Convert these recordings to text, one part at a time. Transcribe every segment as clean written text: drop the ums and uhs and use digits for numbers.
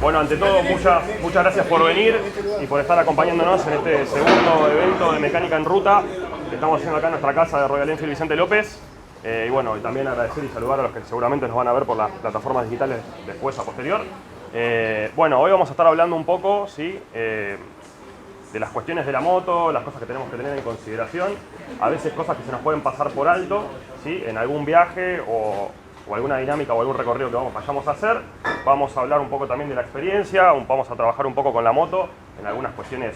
Bueno, ante todo, muchas gracias por venir y por estar acompañándonos en este segundo evento de Mecánica en Ruta que estamos haciendo acá en nuestra casa de Royal Enfield Vicente López. Y bueno, y también agradecer y saludar a los que seguramente nos van a ver por las plataformas digitales después, a posterior. Bueno, hoy vamos a estar hablando un poco, ¿sí? De las cuestiones de la moto, las cosas que tenemos que tener en consideración, a veces cosas que se nos pueden pasar por alto, ¿sí? En algún viaje o alguna dinámica o algún recorrido que vayamos a hacer. Vamos a hablar un poco también de la experiencia, vamos a trabajar un poco con la moto en algunas cuestiones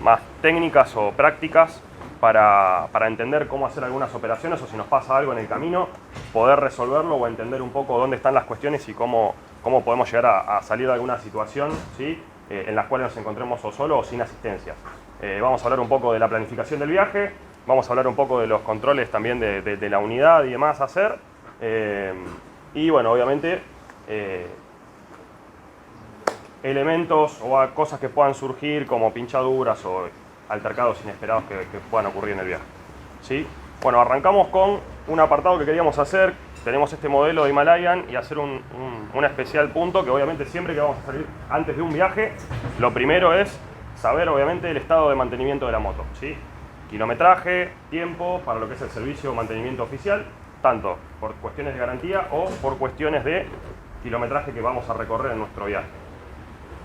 más técnicas o prácticas para entender cómo hacer algunas operaciones o si nos pasa algo en el camino, poder resolverlo o entender un poco dónde están las cuestiones y cómo podemos llegar a salir de alguna situación, ¿sí? En las cuales nos encontremos o solo o sin asistencia. Vamos a hablar un poco de la planificación del viaje, vamos a hablar un poco de los controles también de la unidad y demás a hacer. Y bueno, obviamente elementos o cosas que puedan surgir como pinchaduras o altercados inesperados que puedan ocurrir en el viaje, ¿sí? Bueno, arrancamos con un apartado que queríamos hacer. Tenemos este modelo de Himalayan y hacer un especial punto que obviamente siempre que vamos a salir antes de un viaje, lo primero es saber obviamente el estado de mantenimiento de la moto, ¿sí? Kilometraje, tiempo para lo que es el servicio o mantenimiento oficial, tanto por cuestiones de garantía o por cuestiones de kilometraje que vamos a recorrer en nuestro viaje.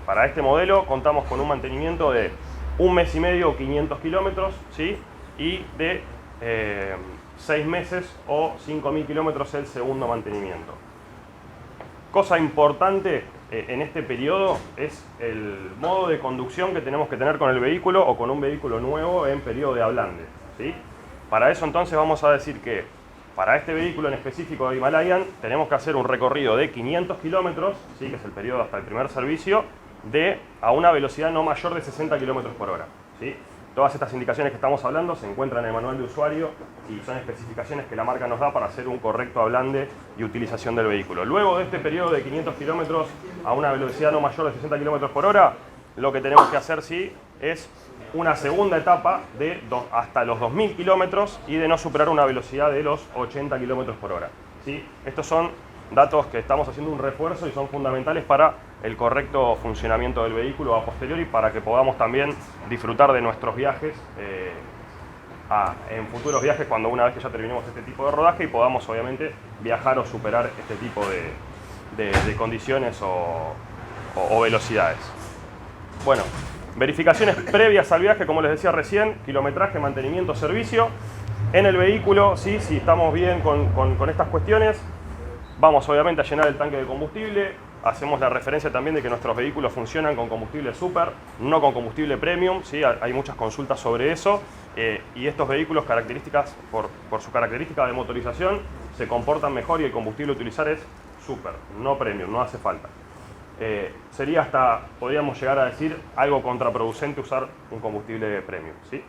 Para este modelo contamos con un mantenimiento de 1 mes y medio o 500 kilómetros, ¿sí? Y de 6 meses o 5.000 kilómetros el segundo mantenimiento. Cosa importante en este periodo es el modo de conducción que tenemos que tener con el vehículo o con un vehículo nuevo en periodo de ablande, ¿sí? Para eso entonces vamos a decir que para este vehículo en específico de Himalayan tenemos que hacer un recorrido de 500 kilómetros, ¿sí? Que es el periodo hasta el primer servicio, a una velocidad no mayor de 60 kilómetros por hora, ¿sí? Todas estas indicaciones que estamos hablando se encuentran en el manual de usuario y son especificaciones que la marca nos da para hacer un correcto ablande y utilización del vehículo. Luego de este periodo de 500 kilómetros a una velocidad no mayor de 60 kilómetros por hora, lo que tenemos que hacer sí es una segunda etapa de hasta los 2.000 kilómetros y de no superar una velocidad de los 80 kilómetros por hora, ¿sí? Estos son datos que estamos haciendo un refuerzo y son fundamentales para el correcto funcionamiento del vehículo a posteriori para que podamos también disfrutar de nuestros viajes en futuros viajes cuando una vez que ya terminemos este tipo de rodaje y podamos obviamente viajar o superar este tipo de condiciones o velocidades. Bueno, verificaciones previas al viaje, como les decía recién, kilometraje, mantenimiento, servicio. En el vehículo, ¿sí? Si estamos bien con estas cuestiones, vamos obviamente a llenar el tanque de combustible. Hacemos la referencia también de que nuestros vehículos funcionan con combustible super, no con combustible premium, ¿sí? Hay muchas consultas sobre eso. Y estos vehículos, por su característica de motorización, se comportan mejor y el combustible a utilizar es super, no premium, no hace falta. Sería hasta, podríamos llegar a decir, algo contraproducente usar un combustible premium, ¿sí?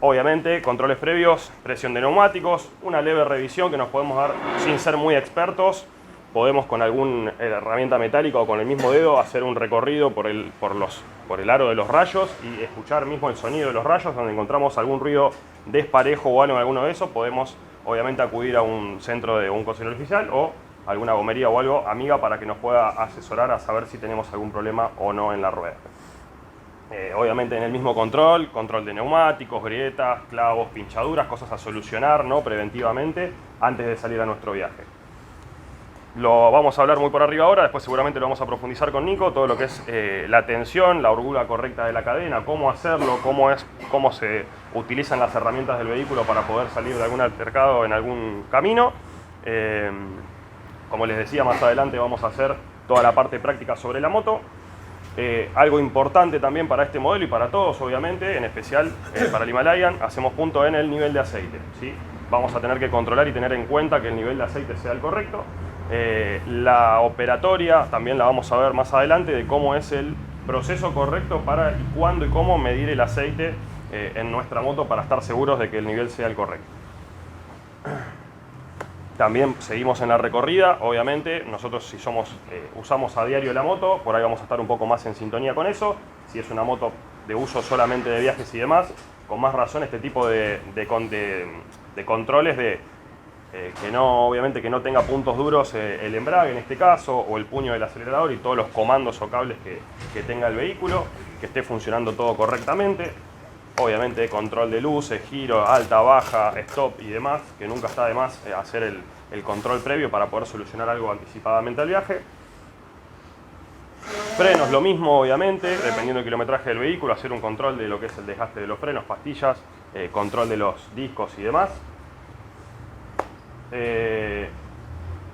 Obviamente, controles previos, presión de neumáticos, una leve revisión que nos podemos dar sin ser muy expertos. Podemos con alguna herramienta metálica o con el mismo dedo hacer un recorrido por el aro de los rayos y escuchar mismo el sonido de los rayos. Donde encontramos algún ruido desparejo o algo en alguno de esos, podemos obviamente acudir a un centro de un concesionario oficial o alguna gomería o algo amiga para que nos pueda asesorar a saber si tenemos algún problema o no en la rueda. Obviamente en el mismo control de neumáticos, grietas, clavos, pinchaduras, cosas a solucionar, ¿no? Preventivamente antes de salir a nuestro viaje. Lo vamos a hablar muy por arriba ahora, después seguramente lo vamos a profundizar con Nico, todo lo que es la tensión, la holgura correcta de la cadena, cómo hacerlo, cómo se utilizan las herramientas del vehículo para poder salir de algún altercado en algún camino. Como les decía, más adelante vamos a hacer toda la parte práctica sobre la moto. Algo importante también para este modelo y para todos, obviamente, en especial para el Himalayan, hacemos punto en el nivel de aceite, ¿sí? Vamos a tener que controlar y tener en cuenta que el nivel de aceite sea el correcto. La operatoria también la vamos a ver más adelante de cómo es el proceso correcto para y cuándo y cómo medir el aceite en nuestra moto para estar seguros de que el nivel sea el correcto. También seguimos en la recorrida, obviamente, nosotros si usamos a diario la moto, por ahí vamos a estar un poco más en sintonía con eso. Si es una moto de uso solamente de viajes y demás, con más razón este tipo de controles de que no, obviamente que no tenga puntos duros el embrague en este caso, o el puño del acelerador y todos los comandos o cables que tenga el vehículo, que esté funcionando todo correctamente. Obviamente control de luces, giro, alta, baja, stop y demás, que nunca está de más hacer el control previo para poder solucionar algo anticipadamente al viaje. Frenos, lo mismo obviamente, dependiendo del kilometraje del vehículo, hacer un control de lo que es el desgaste de los frenos, pastillas, control de los discos y demás.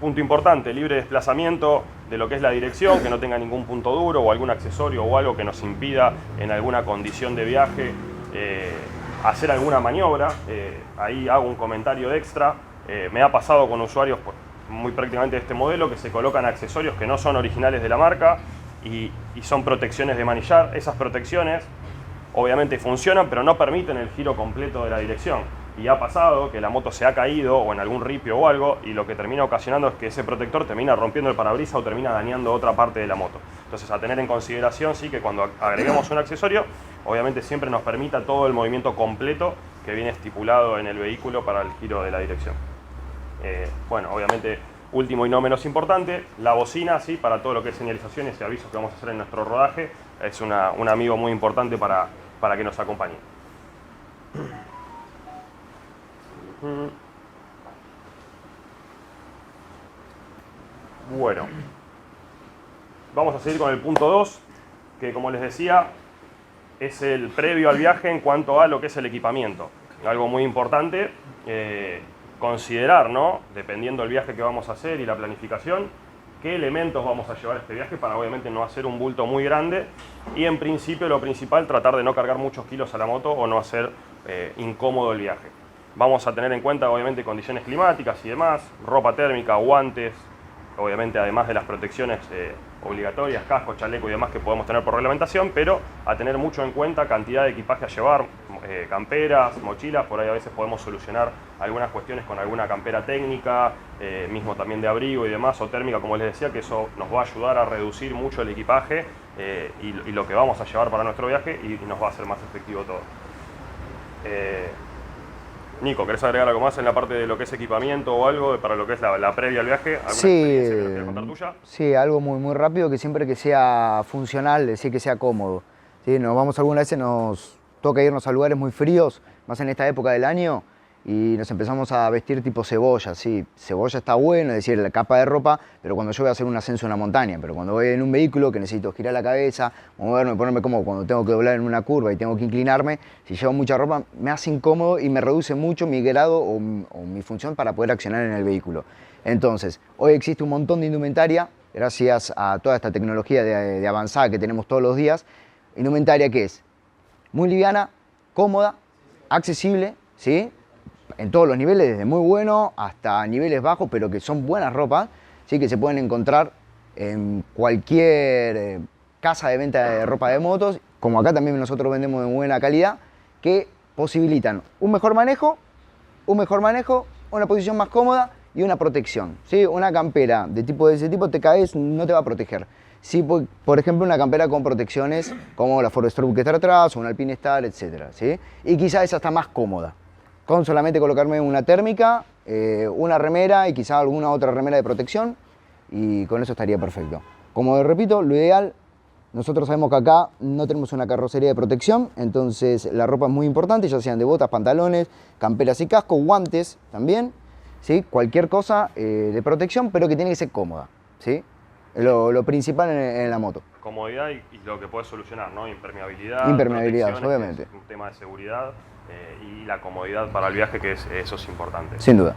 Punto importante, libre desplazamiento de lo que es la dirección, que no tenga ningún punto duro o algún accesorio o algo que nos impida en alguna condición de viaje hacer alguna maniobra. Ahí hago un comentario extra. Me ha pasado con usuarios muy prácticamente de este modelo que se colocan accesorios que no son originales de la marca y son protecciones de manillar. Esas protecciones obviamente funcionan, pero no permiten el giro completo de la dirección. Y ha pasado que la moto se ha caído o en algún ripio o algo, y lo que termina ocasionando es que ese protector termina rompiendo el parabrisas o termina dañando otra parte de la moto. Entonces, a tener en consideración, sí, que cuando agreguemos un accesorio, obviamente siempre nos permita todo el movimiento completo que viene estipulado en el vehículo para el giro de la dirección. Bueno, obviamente, último y no menos importante, la bocina, sí, para todo lo que es señalizaciones y avisos que vamos a hacer en nuestro rodaje, es un amigo muy importante para que nos acompañe. Bueno, vamos a seguir con el punto 2, que como les decía, es el previo al viaje en cuanto a lo que es el equipamiento. Algo muy importante, considerar, ¿no? Dependiendo del viaje que vamos a hacer y la planificación, qué elementos vamos a llevar a este viaje para obviamente no hacer un bulto muy grande y en principio lo principal, tratar de no cargar muchos kilos a la moto o no hacer incómodo el viaje. Vamos a tener en cuenta obviamente condiciones climáticas y demás, ropa térmica, guantes, obviamente además de las protecciones obligatorias, casco, chaleco y demás que podemos tener por reglamentación, pero a tener mucho en cuenta cantidad de equipaje a llevar, camperas, mochilas, por ahí a veces podemos solucionar algunas cuestiones con alguna campera técnica, mismo también de abrigo y demás, o térmica, como les decía, que eso nos va a ayudar a reducir mucho el equipaje y lo que vamos a llevar para nuestro viaje y nos va a hacer más efectivo todo. Nico, ¿querés agregar algo más en la parte de lo que es equipamiento o algo para lo que es la previa al viaje? ¿Alguna experiencia que nos quieras contar tuya? Sí, algo muy rápido, que siempre que sea funcional, es decir, que sea cómodo. ¿Sí? Nos vamos algunas veces, nos toca irnos a lugares muy fríos, más en esta época del año, y nos empezamos a vestir tipo cebolla, ¿sí? Cebolla está bueno, es decir, la capa de ropa, pero cuando yo voy a hacer un ascenso en una montaña, pero cuando voy en un vehículo que necesito girar la cabeza, moverme, ponerme cómodo cuando tengo que doblar en una curva y tengo que inclinarme, si llevo mucha ropa me hace incómodo y me reduce mucho mi grado o mi función para poder accionar en el vehículo. Entonces, hoy existe un montón de indumentaria, gracias a toda esta tecnología de avanzada que tenemos todos los días, indumentaria que es muy liviana, cómoda, accesible, ¿sí? En todos los niveles, desde muy bueno hasta niveles bajos, pero que son buenas ropas, ¿sí? Que se pueden encontrar en cualquier casa de venta de ropa de motos, como acá también nosotros vendemos de buena calidad, que posibilitan un mejor manejo, una posición más cómoda y una protección, ¿sí? Una campera de ese tipo te caes, no te va a proteger. Sí, por ejemplo, una campera con protecciones como la Forest Stroke que está atrás o una Alpine Star, etc. ¿Sí? Y quizás esa está más cómoda. Con solamente colocarme una térmica, una remera y quizás alguna otra remera de protección y con eso estaría perfecto. Como repito, lo ideal, nosotros sabemos que acá no tenemos una carrocería de protección, entonces la ropa es muy importante, ya sean de botas, pantalones, camperas y casco, guantes también, ¿sí? Cualquier cosa de protección, pero que tiene que ser cómoda, ¿sí? Lo principal en la moto. Comodidad y lo que puedes solucionar, ¿no? Impermeabilidad, obviamente. Es un tema de seguridad y la comodidad para el viaje, que eso es importante. Sin duda.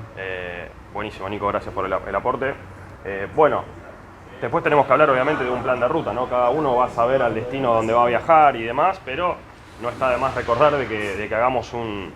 Buenísimo, Nico, gracias por el aporte. Bueno, después tenemos que hablar obviamente de un plan de ruta, ¿no? Cada uno va a saber al destino donde va a viajar y demás, pero no está de más recordar de que hagamos un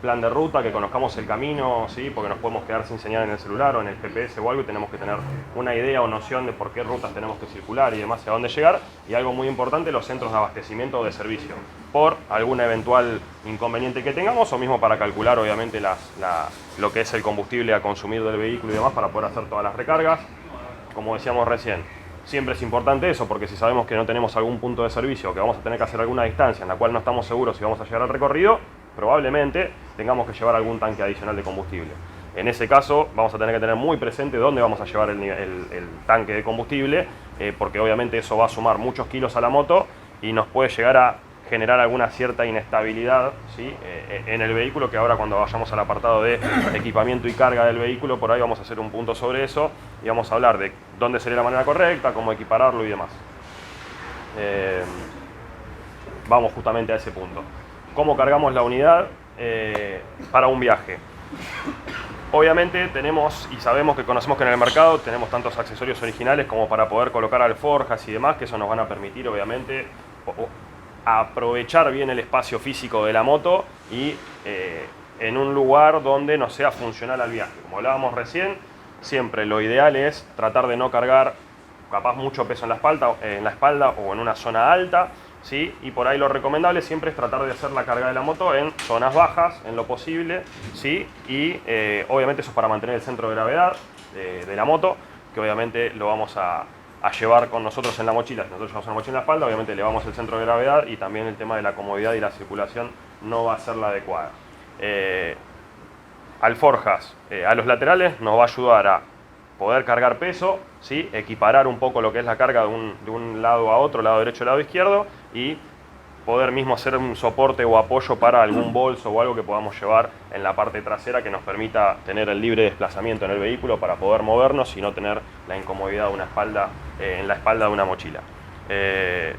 plan de ruta, que conozcamos el camino, ¿sí? Porque nos podemos quedar sin señal en el celular o en el GPS o algo y tenemos que tener una idea o noción de por qué rutas tenemos que circular y demás, y a dónde llegar. Y algo muy importante, los centros de abastecimiento o de servicio, por algún eventual inconveniente que tengamos o mismo para calcular obviamente lo que es el combustible a consumir del vehículo y demás para poder hacer todas las recargas. Como decíamos recién, siempre es importante eso, porque si sabemos que no tenemos algún punto de servicio o que vamos a tener que hacer alguna distancia en la cual no estamos seguros si vamos a llegar al recorrido, probablemente tengamos que llevar algún tanque adicional de combustible. En ese caso vamos a tener que tener muy presente dónde vamos a llevar el tanque de combustible, porque obviamente eso va a sumar muchos kilos a la moto y nos puede llegar a generar alguna cierta inestabilidad, ¿sí? En el vehículo, que ahora cuando vayamos al apartado de equipamiento y carga del vehículo, por ahí vamos a hacer un punto sobre eso y vamos a hablar de dónde sería la manera correcta, cómo equipararlo y demás. Vamos justamente a ese punto. ¿Cómo cargamos la unidad para un viaje? Obviamente tenemos y sabemos que conocemos que en el mercado tenemos tantos accesorios originales como para poder colocar alforjas y demás, que eso nos van a permitir obviamente aprovechar bien el espacio físico de la moto y en un lugar donde nos sea funcional al viaje. Como hablábamos recién, siempre lo ideal es tratar de no cargar capaz mucho peso en la espalda o en una zona alta, ¿sí? Y por ahí lo recomendable siempre es tratar de hacer la carga de la moto en zonas bajas, en lo posible, ¿sí? Y obviamente eso es para mantener el centro de gravedad de la moto, que obviamente lo vamos a llevar con nosotros en la mochila. Si nosotros llevamos una mochila en la espalda, obviamente elevamos el centro de gravedad y también el tema de la comodidad y la circulación no va a ser la adecuada. Alforjas a los laterales nos va a ayudar a poder cargar peso, ¿sí? Equiparar un poco lo que es la carga de un lado a otro, lado derecho, lado izquierdo, y poder mismo hacer un soporte o apoyo para algún bolso o algo que podamos llevar en la parte trasera que nos permita tener el libre desplazamiento en el vehículo para poder movernos y no tener la incomodidad de una espalda en la espalda de una mochila.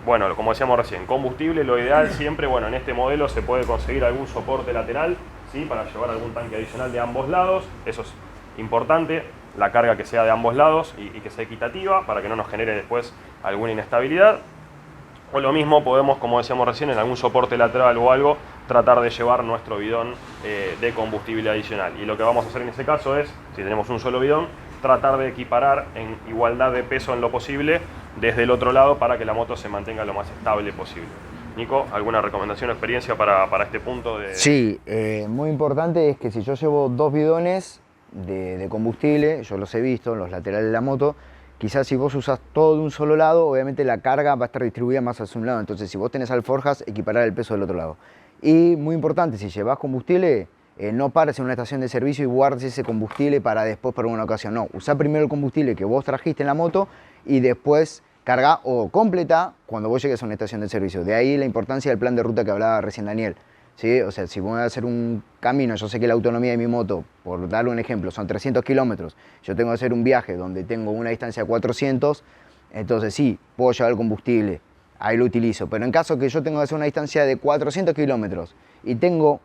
Bueno, como decíamos recién, combustible, lo ideal siempre, bueno, en este modelo se puede conseguir algún soporte lateral, ¿sí? Para llevar algún tanque adicional de ambos lados, eso es importante, la carga que sea de ambos lados y que sea equitativa para que no nos genere después alguna inestabilidad. O lo mismo podemos, como decíamos recién, en algún soporte lateral o algo, tratar de llevar nuestro bidón de combustible adicional. Y lo que vamos a hacer en ese caso es, si tenemos un solo bidón, tratar de equiparar en igualdad de peso en lo posible desde el otro lado para que la moto se mantenga lo más estable posible. Nico, ¿alguna recomendación o experiencia para este punto? Sí, muy importante es que si yo llevo 2 bidones de combustible, yo los he visto en los laterales de la moto, quizás si vos usás todo de un solo lado, obviamente la carga va a estar distribuida más hacia un lado, entonces si vos tenés alforjas, equiparar el peso del otro lado. Y muy importante, si llevas combustible, no pares en una estación de servicio y guardes ese combustible para después para una ocasión, no, usá primero el combustible que vos trajiste en la moto y después carga o completa cuando vos llegues a una estación de servicio. De ahí la importancia del plan de ruta que hablaba recién Daniel. ¿Sí? O sea, si voy a hacer un camino, yo sé que la autonomía de mi moto, por darle un ejemplo, son 300 kilómetros, yo tengo que hacer un viaje donde tengo una distancia de 400, entonces sí, puedo llevar el combustible, ahí lo utilizo. Pero en caso que yo tenga que hacer una distancia de 400 kilómetros y tengo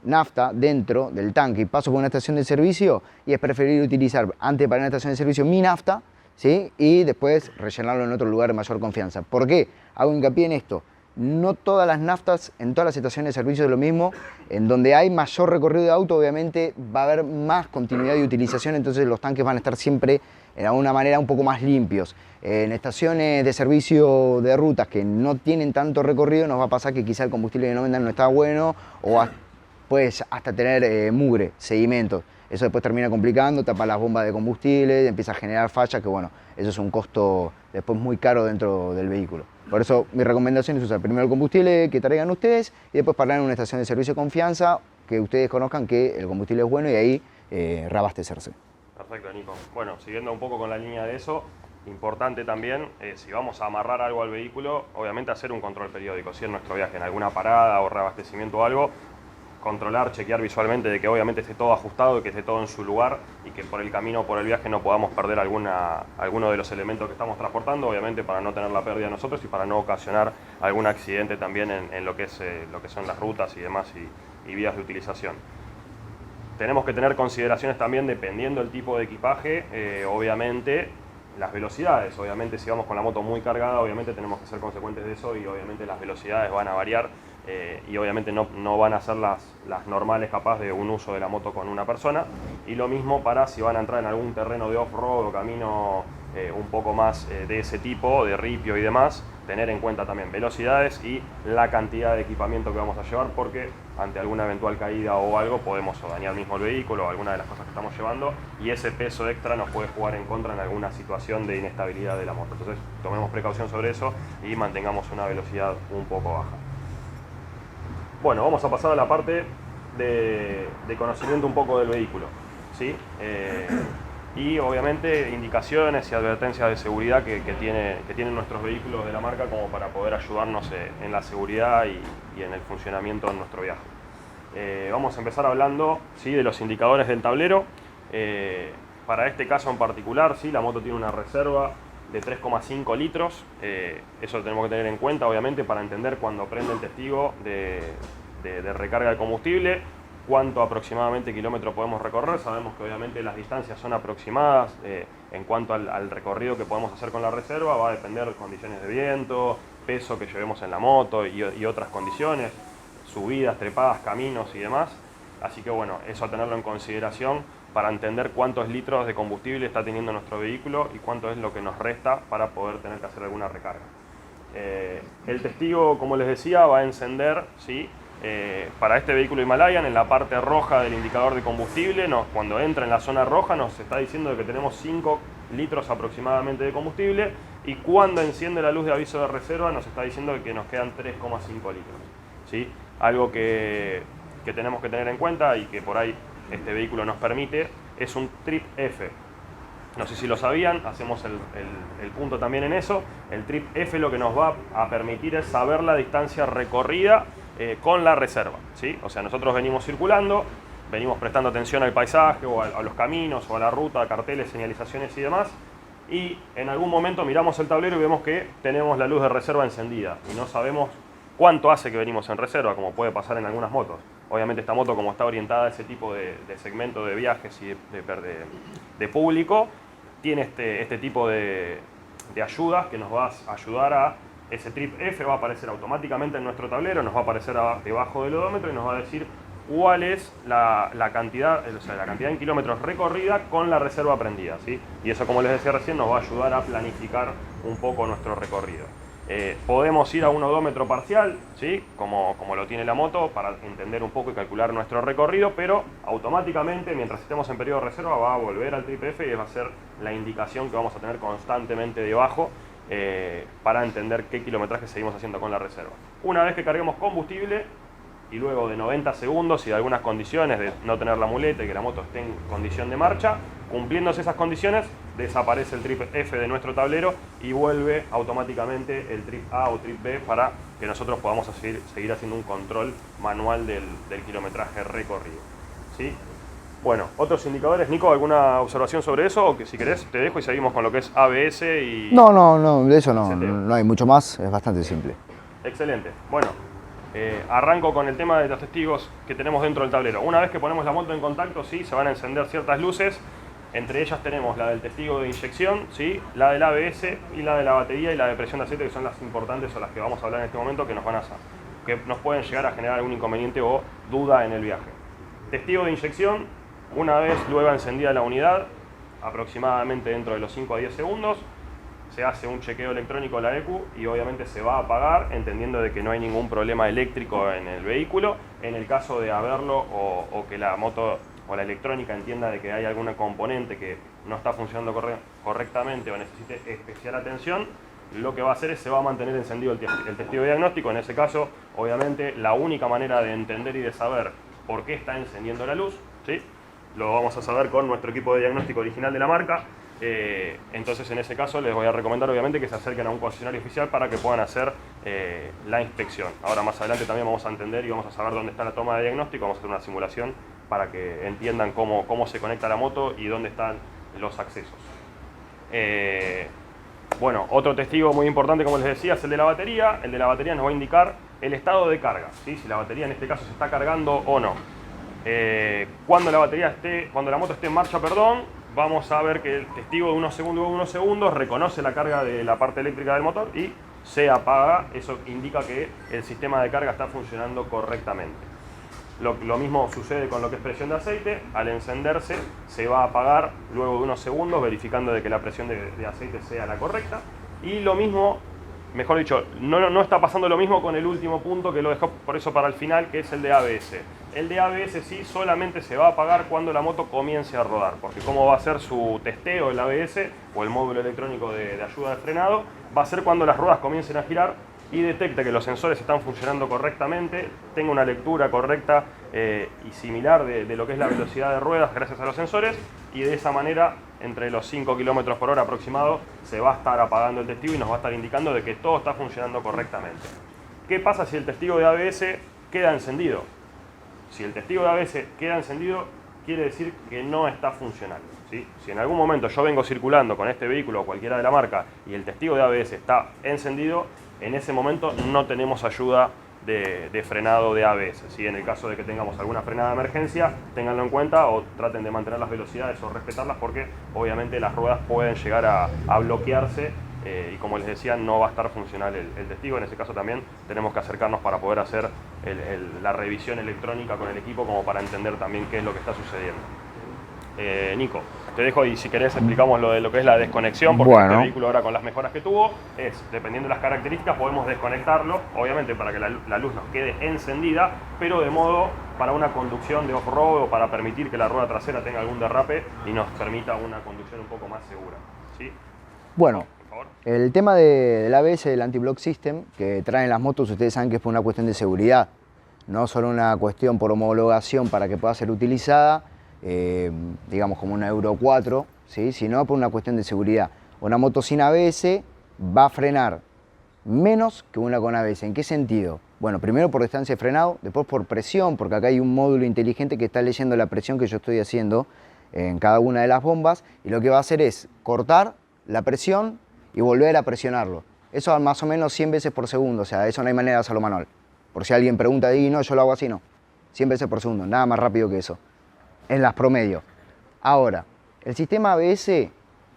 nafta dentro del tanque y paso por una estación de servicio, y es preferible utilizar antes para una estación de servicio mi nafta, ¿sí? Y después rellenarlo en otro lugar de mayor confianza. ¿Por qué? Hago hincapié en esto. No todas las naftas en todas las estaciones de servicio es lo mismo. En donde hay mayor recorrido de auto, obviamente va a haber más continuidad de utilización, entonces los tanques van a estar siempre de alguna manera un poco más limpios. En estaciones de servicio de rutas que no tienen tanto recorrido, nos va a pasar que quizá el combustible que nos vendan no está bueno o pues hasta tener mugre, sedimentos. Eso después termina complicando, tapa las bombas de combustible, empieza a generar fallas, que bueno, eso es un costo después muy caro dentro del vehículo. Por eso mi recomendación es usar primero el combustible que traigan ustedes y después parar en una estación de servicio de confianza, que ustedes conozcan que el combustible es bueno y ahí reabastecerse. Perfecto, Nico. Bueno, siguiendo un poco con la línea de eso, importante también, si vamos a amarrar algo al vehículo, obviamente hacer un control periódico. Si en nuestro viaje en alguna parada o reabastecimiento o algo, controlar, chequear visualmente de que obviamente esté todo ajustado, que esté todo en su lugar y que por el camino o por el viaje no podamos perder alguno de los elementos que estamos transportando, obviamente para no tener la pérdida nosotros y para no ocasionar algún accidente también en lo que son las rutas y demás y vías de utilización. Tenemos que tener consideraciones también dependiendo del tipo de equipaje, obviamente las velocidades. Obviamente si vamos con la moto muy cargada, obviamente tenemos que ser consecuentes de eso y obviamente las velocidades van a variar y obviamente no van a ser las normales capaz de un uso de la moto con una persona. Y lo mismo para si van a entrar en algún terreno de off-road o camino un poco más de ese tipo, de ripio y demás, tener en cuenta también velocidades y la cantidad de equipamiento que vamos a llevar, porque ante alguna eventual caída o algo podemos o dañar mismo el vehículo o alguna de las cosas que estamos llevando y ese peso extra nos puede jugar en contra en alguna situación de inestabilidad de la moto. Entonces tomemos precaución sobre eso y mantengamos una velocidad un poco baja. Bueno, vamos a pasar a la parte de conocimiento un poco del vehículo. ¿sí? Y obviamente indicaciones y advertencias de seguridad que tienen nuestros vehículos de la marca como para poder ayudarnos en la seguridad y en el funcionamiento de nuestro viaje. Vamos a empezar hablando, ¿sí?, de los indicadores del tablero. Para este caso en particular, ¿sí?, la moto tiene una reserva de 3,5 litros. Eso lo tenemos que tener en cuenta, obviamente, para entender cuando prende el testigo de recarga de combustible, cuánto aproximadamente kilómetro podemos recorrer. Sabemos que obviamente las distancias son aproximadas. En cuanto al recorrido que podemos hacer con la reserva, va a depender de condiciones de viento, peso que llevemos en la moto y otras condiciones, subidas, trepadas, caminos y demás. Así que bueno, eso a tenerlo en consideración para entender cuántos litros de combustible está teniendo nuestro vehículo y cuánto es lo que nos resta para poder tener que hacer alguna recarga. El testigo, como les decía, va a encender, ¿sí?, para este vehículo Himalayan en la parte roja del indicador de combustible. Cuando entra en la zona roja nos está diciendo que tenemos 5 litros aproximadamente de combustible, y cuando enciende la luz de aviso de reserva nos está diciendo que nos quedan 3,5 litros, ¿sí? Algo que tenemos que tener en cuenta y que por ahí este vehículo nos permite es un Trip F. No sé si lo sabían, hacemos el punto también en eso. El Trip F lo que nos va a permitir es saber la distancia recorrida con la reserva, ¿sí? O sea, nosotros venimos circulando, venimos prestando atención al paisaje o a los caminos o a la ruta, carteles, señalizaciones y demás, y en algún momento miramos el tablero y vemos que tenemos la luz de reserva encendida y no sabemos cuánto hace que venimos en reserva, como puede pasar en algunas motos. Obviamente esta moto, como está orientada a ese tipo de segmento de viajes y de público, tiene este tipo de ayudas que nos va a ayudar a... Ese Trip F va a aparecer automáticamente en nuestro tablero, nos va a aparecer debajo del odómetro y nos va a decir cuál es la cantidad, o sea, la cantidad en kilómetros recorrida con la reserva prendida, ¿sí? Y eso, como les decía recién, nos va a ayudar a planificar un poco nuestro recorrido. Podemos ir a un odómetro parcial, ¿sí?, como lo tiene la moto, para entender un poco y calcular nuestro recorrido, pero automáticamente, mientras estemos en periodo de reserva, va a volver al Trip F y va a ser la indicación que vamos a tener constantemente debajo para entender qué kilometraje seguimos haciendo con la reserva. Una vez que carguemos combustible y luego de 90 segundos y de algunas condiciones de no tener la muleta y que la moto esté en condición de marcha, cumpliéndose esas condiciones, desaparece el Trip F de nuestro tablero y vuelve automáticamente el Trip A o Trip B para que nosotros podamos seguir haciendo un control manual del kilometraje recorrido, ¿sí? Bueno, otros indicadores. Nico, ¿alguna observación sobre eso? O que si querés te dejo y seguimos con lo que es ABS y... No, de eso no hay mucho más, es bastante simple. Excelente. Bueno, arranco con el tema de los testigos que tenemos dentro del tablero. Una vez que ponemos la moto en contacto, sí, se van a encender ciertas luces. Entre ellas tenemos la del testigo de inyección, ¿sí?, la del ABS y la de la batería y la de presión de aceite, que son las importantes o las que vamos a hablar en este momento, que nos pueden llegar a generar algún inconveniente o duda en el viaje. Testigo de inyección. Una vez luego encendida la unidad, aproximadamente dentro de los 5 a 10 segundos, se hace un chequeo electrónico de la ECU y obviamente se va a apagar, entendiendo de que no hay ningún problema eléctrico en el vehículo. En el caso de haberlo o que la moto o la electrónica entienda de que hay alguna componente que no está funcionando correctamente o necesite especial atención, lo que va a hacer es se va a mantener encendido el testigo diagnóstico. En ese caso, obviamente, la única manera de entender y de saber por qué está encendiendo la luz, ¿sí?, lo vamos a saber con nuestro equipo de diagnóstico original de la marca. Entonces, en ese caso, les voy a recomendar obviamente que se acerquen a un concesionario oficial para que puedan hacer la inspección. Ahora más adelante también vamos a entender y vamos a saber dónde está la toma de diagnóstico. Vamos a hacer una simulación para que entiendan cómo se conecta la moto y dónde están los accesos. Bueno, otro testigo muy importante, como les decía, es el de la batería. El de la batería nos va a indicar el estado de carga, ¿sí?, si la batería en este caso se está cargando o no. Cuando la moto esté en marcha, vamos a ver que el testigo de unos segundos reconoce la carga de la parte eléctrica del motor y se apaga. Eso indica que el sistema de carga está funcionando correctamente. Lo mismo sucede con lo que es presión de aceite. Al encenderse se va a apagar luego de unos segundos, verificando de que la presión de aceite sea la correcta. Y lo mismo, mejor dicho, no está pasando lo mismo con el último punto, que lo dejó por eso para el final, que es el de ABS. El de ABS sí solamente se va a apagar cuando la moto comience a rodar, porque como va a ser su testeo el ABS o el módulo electrónico de ayuda de frenado, va a ser cuando las ruedas comiencen a girar y detecte que los sensores están funcionando correctamente, tenga una lectura correcta y similar de lo que es la velocidad de ruedas gracias a los sensores, y de esa manera, entre los 5 km por hora aproximado, se va a estar apagando el testigo y nos va a estar indicando de que todo está funcionando correctamente. ¿Qué pasa si el testigo de ABS queda encendido? Si el testigo de ABS queda encendido, quiere decir que no está funcionando, ¿sí? Si en algún momento yo vengo circulando con este vehículo o cualquiera de la marca y el testigo de ABS está encendido, en ese momento no tenemos ayuda de frenado de ABS, ¿sí? En el caso de que tengamos alguna frenada de emergencia, ténganlo en cuenta o traten de mantener las velocidades o respetarlas, porque obviamente las ruedas pueden llegar a bloquearse y, como les decía, no va a estar funcional el testigo. En ese caso también tenemos que acercarnos para poder hacer la revisión electrónica con el equipo, como para entender también qué es lo que está sucediendo. Nico, te dejo, y si querés explicamos lo de lo que es la desconexión, porque este vehículo ahora, con las mejoras que tuvo, dependiendo de las características, podemos desconectarlo, obviamente para que la luz nos quede encendida, pero de modo para una conducción de off-road o para permitir que la rueda trasera tenga algún derrape y nos permita una conducción un poco más segura, ¿sí? Bueno, el tema del ABS, del Anti-Block System, que traen las motos, ustedes saben que es por una cuestión de seguridad, no solo una cuestión por homologación para que pueda ser utilizada, digamos como una Euro 4, ¿sí? Sino por una cuestión de seguridad. Una moto sin ABS va a frenar menos que una con ABS. ¿En qué sentido? Bueno, primero por distancia de frenado, después por presión, porque acá hay un módulo inteligente que está leyendo la presión que yo estoy haciendo en cada una de las bombas, y lo que va a hacer es cortar la presión y volver a presionarlo. Eso a más o menos 100 veces por segundo, o sea, eso no hay manera de hacerlo manual. Por si alguien pregunta, y no, yo lo hago así, no. 100 veces por segundo, nada más rápido que eso, en las promedio. Ahora, el sistema ABS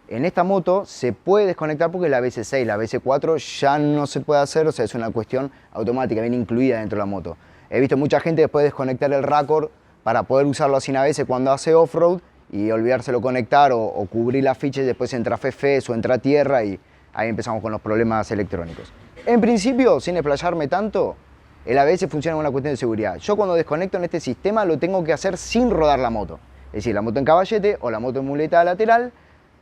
en esta moto se puede desconectar porque la ABS 6, la ABS 4 ya no se puede hacer, o sea, es una cuestión automática, viene incluida dentro de la moto. He visto mucha gente después desconectar el Raccord para poder usarlo sin ABS cuando hace off-road y olvidárselo conectar o cubrir las fichas, y después entra FFS o entra tierra y ahí empezamos con los problemas electrónicos. En principio, sin explayarme tanto, el ABS funciona con una cuestión de seguridad. Yo cuando desconecto en este sistema lo tengo que hacer sin rodar la moto. Es decir, la moto en caballete o la moto en muleta lateral,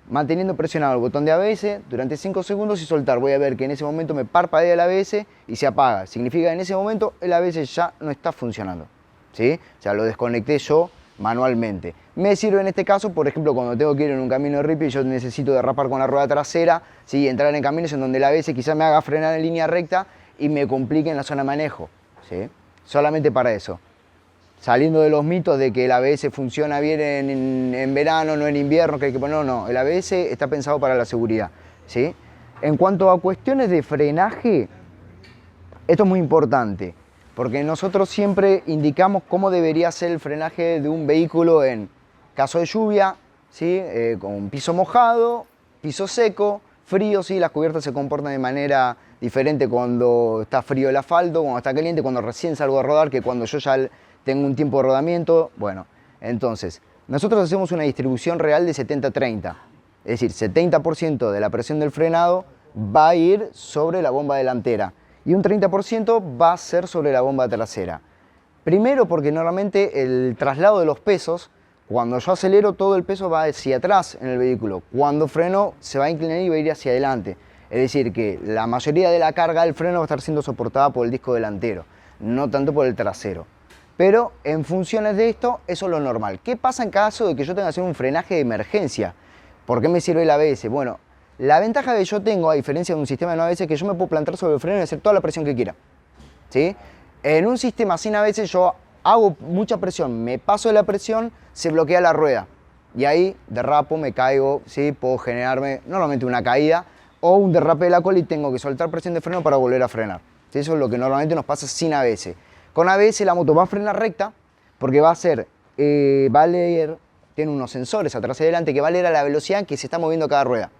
manteniendo presionado el botón de ABS durante 5 segundos y soltar. Voy a ver que en ese momento me parpadea el ABS y se apaga. Significa que en ese momento el ABS ya no está funcionando, ¿sí? O sea, lo desconecté yo manualmente. Me sirve en este caso, por ejemplo, cuando tengo que ir en un camino de ripio y yo necesito derrapar con la rueda trasera, ¿sí? Entrar en caminos en donde el ABS quizás me haga frenar en línea recta y me complique en la zona de manejo, ¿sí? Solamente para eso. Saliendo de los mitos de que el ABS funciona bien en verano, no en invierno, que hay que poner, no, el ABS está pensado para la seguridad, ¿sí? En cuanto a cuestiones de frenaje, esto es muy importante, porque nosotros siempre indicamos cómo debería ser el frenaje de un vehículo en caso de lluvia, ¿sí? Con piso mojado, piso seco, frío, ¿sí? Las cubiertas se comportan de manera diferente cuando está frío el asfalto, cuando está caliente, cuando recién salgo a rodar, que cuando yo ya tengo un tiempo de rodamiento. Bueno, entonces, nosotros hacemos una distribución real de 70-30, es decir, 70% de la presión del frenado va a ir sobre la bomba delantera y un 30% va a ser sobre la bomba trasera. Primero porque normalmente el traslado de los pesos, cuando yo acelero todo el peso va hacia atrás en el vehículo, cuando freno se va a inclinar y va a ir hacia adelante. Es decir, que la mayoría de la carga del freno va a estar siendo soportada por el disco delantero, no tanto por el trasero. Pero en funciones de esto, eso es lo normal. ¿Qué pasa en caso de que yo tenga que hacer un frenaje de emergencia? ¿Por qué me sirve el ABS? Bueno, la ventaja que yo tengo, a diferencia de un sistema de no ABS, es que yo me puedo plantar sobre el freno y hacer toda la presión que quiera, ¿sí? En un sistema sin ABS yo hago mucha presión, me paso de la presión, se bloquea la rueda. Y ahí derrapo, me caigo, ¿sí? Puedo generarme normalmente una caída o un derrape de la cola y tengo que soltar presión de freno para volver a frenar, ¿sí? Eso es lo que normalmente nos pasa sin ABS. Con ABS la moto va a frenar recta porque va a ser, va a leer, tiene unos sensores atrás y adelante que va a leer a la velocidad en que se está moviendo cada rueda,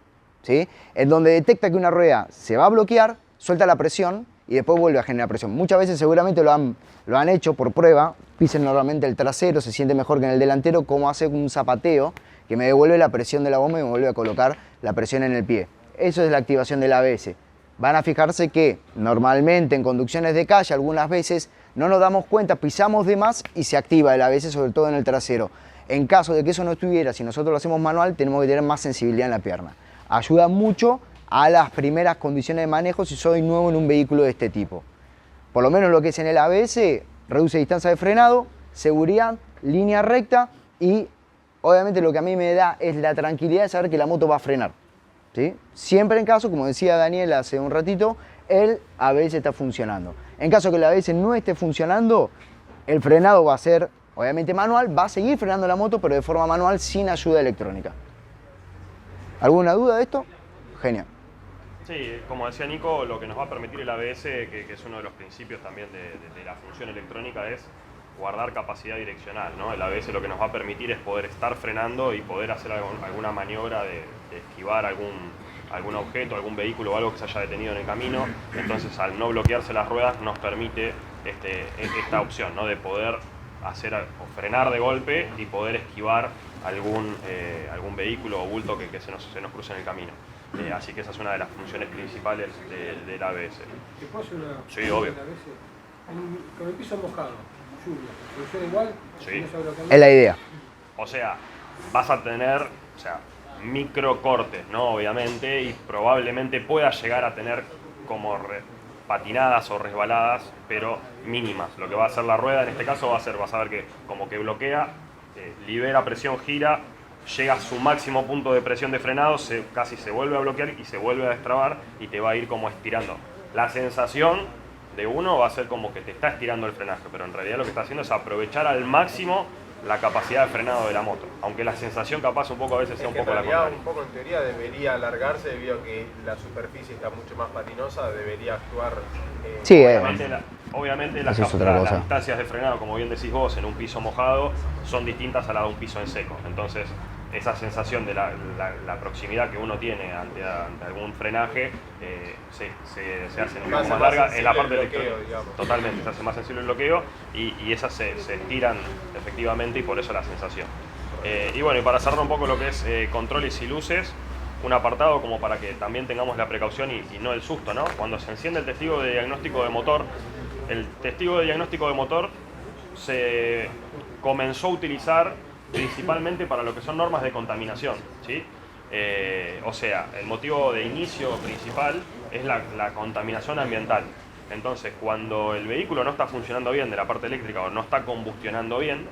¿sí? En donde detecta que una rueda se va a bloquear, suelta la presión y después vuelve a generar presión. Muchas veces seguramente lo han hecho por prueba, pisen normalmente el trasero, se siente mejor que en el delantero, como hace un zapateo que me devuelve la presión de la bomba y me vuelve a colocar la presión en el pie. Eso es la activación del ABS. Van a fijarse que normalmente en conducciones de calle algunas veces no nos damos cuenta, pisamos de más y se activa el ABS, sobre todo en el trasero. En caso de que eso no estuviera, si nosotros lo hacemos manual, tenemos que tener más sensibilidad en la pierna. Ayuda mucho a las primeras condiciones de manejo si soy nuevo en un vehículo de este tipo. Por lo menos lo que es en el ABS, reduce distancia de frenado, seguridad, línea recta y obviamente lo que a mí me da es la tranquilidad de saber que la moto va a frenar, ¿sí? Siempre en caso, como decía Daniel hace un ratito, el ABS está funcionando. En caso que el ABS no esté funcionando, el frenado va a ser obviamente manual, va a seguir frenando la moto, pero de forma manual sin ayuda electrónica. ¿Alguna duda de esto? Genial. Sí, como decía Nico, lo que nos va a permitir el ABS, que es uno de los principios también de la función electrónica, es guardar capacidad direccional, ¿no? El ABS lo que nos va a permitir es poder estar frenando y poder hacer alguna maniobra de esquivar algún objeto, algún vehículo o algo que se haya detenido en el camino. Entonces, al no bloquearse las ruedas, nos permite esta opción, ¿no? De poder o frenar de golpe y poder esquivar algún vehículo o bulto que se nos cruce en el camino. Así que esa es una de las funciones principales del ABS. ¿Te puedo hacer una Sí, obvio. Con el piso mojado, lluvia, ¿funciona igual? Sí. ¿No sabe lo que Es la idea. O sea, vas a tener micro cortes, ¿no? Obviamente, y probablemente puedas llegar a tener como patinadas o resbaladas, pero mínimas. Lo que va a hacer la rueda en este caso vas a ver que como que bloquea, libera presión, gira, llega a su máximo punto de presión de frenado, casi se vuelve a bloquear y se vuelve a destrabar y te va a ir como estirando. La sensación de uno va a ser como que te está estirando el frenaje, pero en realidad lo que está haciendo es aprovechar al máximo la capacidad de frenado de la moto, aunque la sensación capaz un poco a veces sea un poco la contraria. Un poco en teoría debería alargarse debido a que la superficie está mucho más patinosa, debería actuar... Sí, obviamente las distancias de frenado, como bien decís vos, en un piso mojado son distintas a la de un piso en seco. Entonces, esa sensación de la proximidad que uno tiene ante algún frenaje se hace un poco más larga en la parte del bloqueo, digamos. Totalmente, se hace más sensible el bloqueo y esas se estiran efectivamente y por eso la sensación. Y bueno, y para cerrar un poco lo que es controles y luces, un apartado como para que también tengamos la precaución y no el susto, ¿no? Cuando se enciende el testigo de diagnóstico de motor, el testigo de diagnóstico de motor se comenzó a utilizar principalmente para lo que son normas de contaminación, ¿sí? O sea, el motivo de inicio principal es la contaminación ambiental. Entonces, cuando el vehículo no está funcionando bien de la parte eléctrica o no está combustionando bien,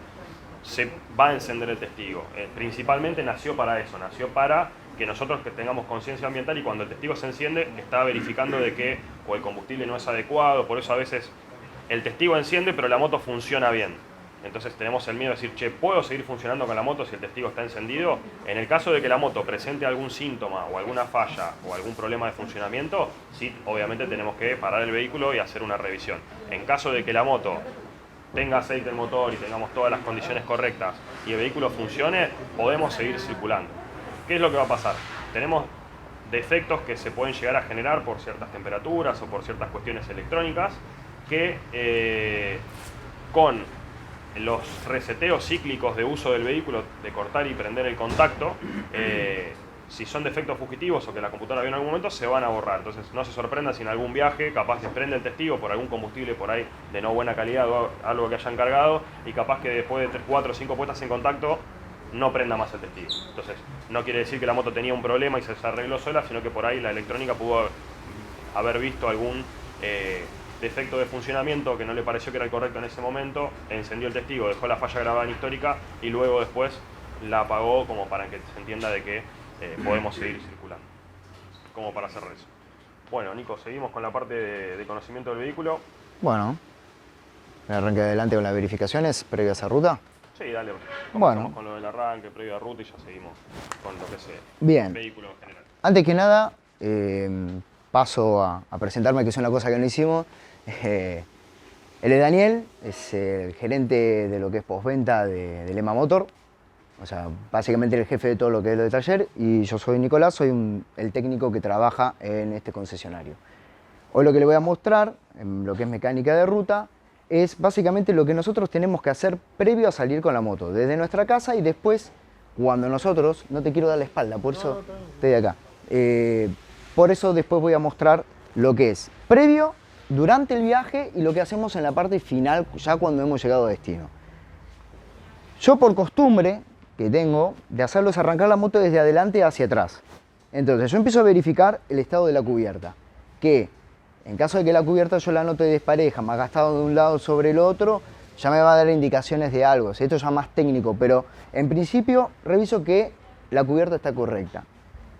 se va a encender el testigo. Principalmente nació para eso, nació para que nosotros que tengamos conciencia ambiental y cuando el testigo se enciende está verificando de que o el combustible no es adecuado, por eso a veces el testigo enciende pero la moto funciona bien. Entonces tenemos el miedo de decir, che, ¿puedo seguir funcionando con la moto si el testigo está encendido? En el caso de que la moto presente algún síntoma o alguna falla o algún problema de funcionamiento, sí, obviamente tenemos que parar el vehículo y hacer una revisión. En caso de que la moto tenga aceite el motor y tengamos todas las condiciones correctas y el vehículo funcione, podemos seguir circulando. ¿Qué es lo que va a pasar? Tenemos defectos que se pueden llegar a generar por ciertas temperaturas o por ciertas cuestiones electrónicas que con los reseteos cíclicos de uso del vehículo, de cortar y prender el contacto, si son defectos fugitivos o que la computadora vio en algún momento, se van a borrar. Entonces no se sorprenda si en algún viaje capaz desprende el testigo por algún combustible por ahí de no buena calidad o algo que hayan cargado y capaz que después de 3, 4 o 5 puestas en contacto no prenda más el testigo. Entonces no quiere decir que la moto tenía un problema y se arregló sola, sino que por ahí la electrónica pudo haber visto algún defecto de funcionamiento que no le pareció que era el correcto en ese momento, encendió el testigo, dejó la falla grabada en histórica y luego después la apagó como para que se entienda de que podemos seguir circulando. Como para cerrar eso. Bueno, Nico, seguimos con la parte de conocimiento del vehículo. Bueno, me arranque adelante con las verificaciones previas a ruta. Sí, dale. Bueno. Con lo del arranque previo a ruta y ya seguimos con lo que es bien. Vehículo en general. Antes que nada, paso a presentarme, que es una cosa que no hicimos. Él es Daniel, es el gerente de lo que es postventa de Lema Motor. O sea, básicamente el jefe de todo lo que es lo de taller. Y yo soy Nicolás, soy el técnico que trabaja en este concesionario. Hoy lo que le voy a mostrar, en lo que es mecánica de ruta, es básicamente lo que nosotros tenemos que hacer previo a salir con la moto, desde nuestra casa y después, cuando nosotros, no te quiero dar la espalda, por eso estoy acá. Por eso después voy a mostrar lo que es previo, durante el viaje y lo que hacemos en la parte final, ya cuando hemos llegado a destino. Yo por costumbre que tengo de hacerlo es arrancar la moto desde adelante hacia atrás. Entonces yo empiezo a verificar el estado de la cubierta, que en caso de que la cubierta yo la note despareja, más gastado de un lado sobre el otro, ya me va a dar indicaciones de algo. Esto ya más técnico, pero en principio reviso que la cubierta está correcta.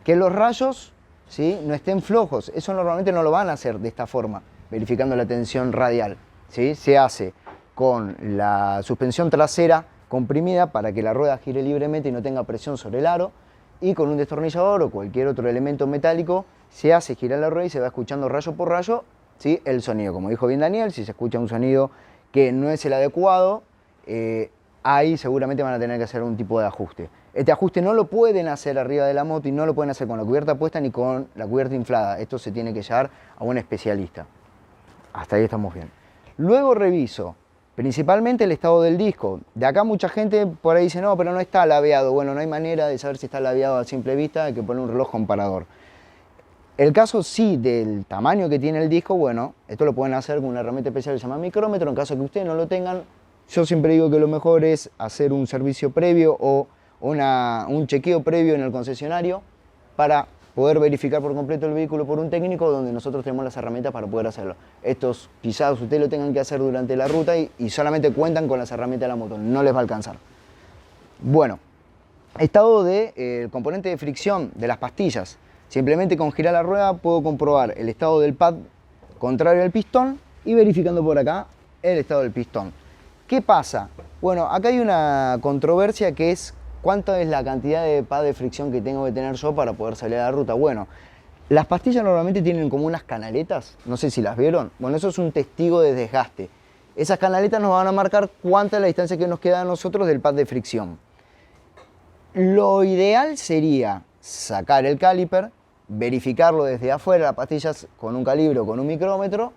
Que los rayos, ¿sí?, no estén flojos. Eso normalmente no lo van a hacer de esta forma, verificando la tensión radial, ¿sí? Se hace con la suspensión trasera comprimida para que la rueda gire libremente y no tenga presión sobre el aro, y con un destornillador o cualquier otro elemento metálico se hace girar la rueda y se va escuchando rayo por rayo, ¿sí?, el sonido. Como dijo bien Daniel, si se escucha un sonido que no es el adecuado, ahí seguramente van a tener que hacer un tipo de ajuste. Este ajuste no lo pueden hacer arriba de la moto y no lo pueden hacer con la cubierta puesta ni con la cubierta inflada. Esto se tiene que llevar a un especialista. Hasta ahí estamos bien. Luego reviso principalmente el estado del disco. De acá mucha gente por ahí dice, no, pero no está laveado. Bueno, no hay manera de saber si está laveado a simple vista, hay que poner un reloj comparador. El caso sí del tamaño que tiene el disco, bueno, esto lo pueden hacer con una herramienta especial que se llama micrómetro. En caso que ustedes no lo tengan, yo siempre digo que lo mejor es hacer un servicio previo o un chequeo previo en el concesionario para poder verificar por completo el vehículo por un técnico, donde nosotros tenemos las herramientas para poder hacerlo. Estos quizás ustedes lo tengan que hacer durante la ruta y solamente cuentan con las herramientas de la moto, no les va a alcanzar. Bueno, estado del componente de fricción de las pastillas. Simplemente con girar la rueda puedo comprobar el estado del pad contrario al pistón y verificando por acá el estado del pistón. ¿Qué pasa? Bueno, acá hay una controversia que es cuánta es la cantidad de pad de fricción que tengo que tener yo para poder salir a la ruta. Bueno, las pastillas normalmente tienen como unas canaletas, no sé si las vieron. Bueno, eso es un testigo de desgaste. Esas canaletas nos van a marcar cuánta es la distancia que nos queda a nosotros del pad de fricción. Lo ideal sería sacar el caliper, verificarlo desde afuera, las pastillas con un calibre o con un micrómetro,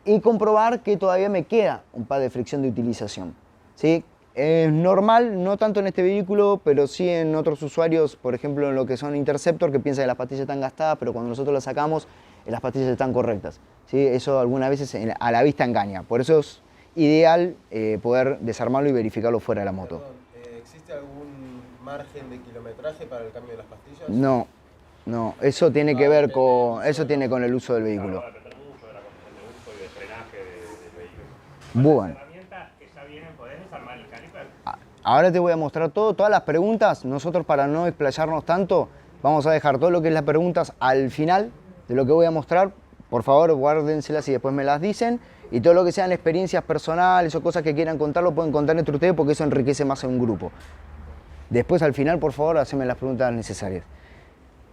y comprobar que todavía me queda un pad de fricción de utilización, ¿sí? Es normal, no tanto en este vehículo, pero sí en otros usuarios, por ejemplo en lo que son Interceptor, que piensan que las pastillas están gastadas, pero cuando nosotros las sacamos, las pastillas están correctas, ¿sí? Eso algunas veces a la vista engaña, por eso es ideal poder desarmarlo y verificarlo fuera de la moto. Perdón, ¿existe algún margen de kilometraje para el cambio de las pastillas? No, no, eso tiene que ver con el uso del vehículo. Va a depender mucho de la condición de uso y de frenaje del vehículo. Bueno. Las herramientas que ya vienen, ¿podés desarmar el caliper? Ahora te voy a mostrar todas las preguntas. Nosotros, para no explayarnos tanto, vamos a dejar todo lo que es las preguntas al final de lo que voy a mostrar. Por favor, guárdenselas y después me las dicen. Y todo lo que sean experiencias personales o cosas que quieran contar, lo pueden contar entre ustedes porque eso enriquece más a un grupo. Después, al final, por favor, haceme las preguntas necesarias.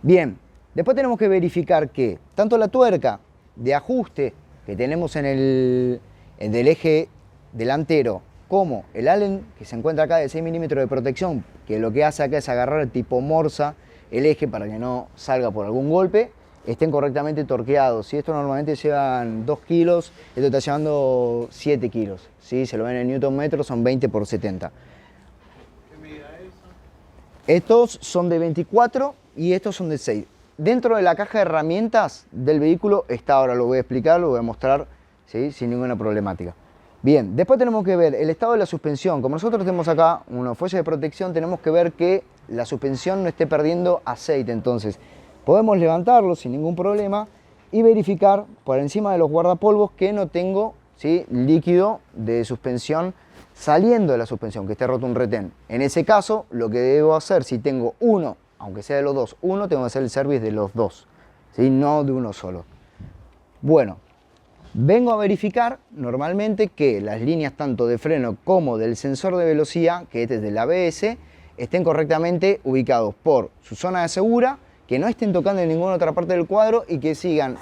Bien, después tenemos que verificar que tanto la tuerca de ajuste que tenemos en el del eje delantero como el Allen que se encuentra acá de 6 milímetros de protección, que lo que hace acá es agarrar tipo morsa el eje para que no salga por algún golpe, estén correctamente torqueados. ¿Sí? Esto normalmente llevan 2 kilos, esto está llevando 7 kilos. ¿Sí? Se lo ven en Newton metro, son 20 por 70. ¿Qué medida es eso? Estos son de 24 y estos son de 6. Dentro de la caja de herramientas del vehículo está, ahora lo voy a explicar, lo voy a mostrar, ¿sí? Sin ninguna problemática. Bien, después tenemos que ver el estado de la suspensión. Como nosotros tenemos acá unos fuelles de protección, tenemos que ver que la suspensión no esté perdiendo aceite. Entonces, podemos levantarlo sin ningún problema y verificar por encima de los guardapolvos que no tengo, ¿sí? Líquido de suspensión saliendo de la suspensión, que esté roto un retén. En ese caso, lo que debo hacer, si tengo uno, aunque sea de los dos, uno, tengo que hacer el service de los dos, ¿sí? No de uno solo. Bueno, vengo a verificar normalmente que las líneas tanto de freno como del sensor de velocidad, que este es del ABS, estén correctamente ubicados por su zona de segura, que no estén tocando en ninguna otra parte del cuadro y que sigan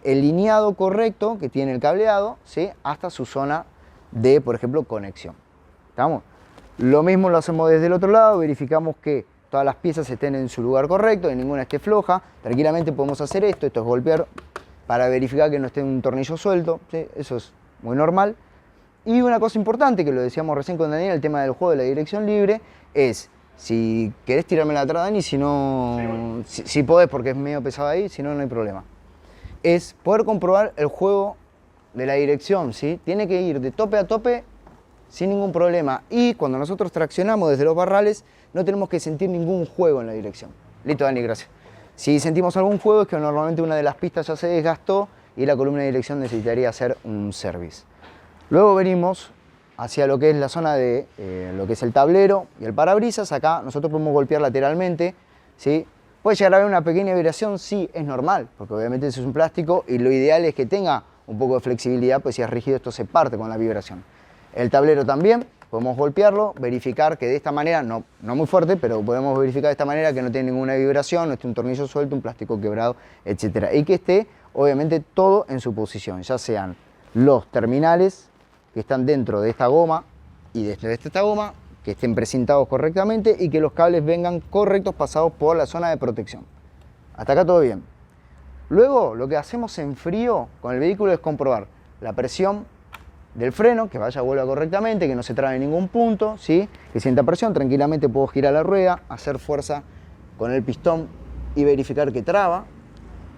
el lineado correcto que tiene el cableado, ¿sí? Hasta su zona de, por ejemplo, conexión. ¿Estamos? Lo mismo lo hacemos desde el otro lado, verificamos que todas las piezas estén en su lugar correcto, que ninguna esté floja. Tranquilamente podemos hacer esto es golpear para verificar que no esté un tornillo suelto, ¿sí? Eso es muy normal. Y una cosa importante, que lo decíamos recién con Daniel, el tema del juego de la dirección libre, es si querés tirármela atrás, Dani, si no, si podés, porque es medio pesado ahí, si no, no hay problema. Es poder comprobar el juego de la dirección, ¿sí? Tiene que ir de tope a tope sin ningún problema. Y cuando nosotros traccionamos desde los barrales, no tenemos que sentir ningún juego en la dirección. Listo, Dani, gracias. Si sentimos algún juego es que normalmente una de las pistas ya se desgastó y la columna de dirección necesitaría hacer un service. Luego venimos hacia lo que es la zona de lo que es el tablero y el parabrisas. Acá nosotros podemos golpear lateralmente, ¿sí? Puede llegar a haber una pequeña vibración, sí, es normal, porque obviamente eso es un plástico y lo ideal es que tenga un poco de flexibilidad, pues si es rígido esto se parte con la vibración. El tablero también, podemos golpearlo, verificar que de esta manera, no muy fuerte, pero podemos verificar de esta manera que no tiene ninguna vibración, no esté un tornillo suelto, un plástico quebrado, etc. Y que esté, obviamente, todo en su posición, ya sean los terminales que están dentro de esta goma y de esta goma, que estén precintados correctamente y que los cables vengan correctos pasados por la zona de protección. Hasta acá todo bien. Luego, lo que hacemos en frío con el vehículo es comprobar la presión del freno, que vaya, vuelva correctamente, que no se trabe en ningún punto, ¿sí? Que sienta presión, tranquilamente puedo girar la rueda, hacer fuerza con el pistón y verificar que traba.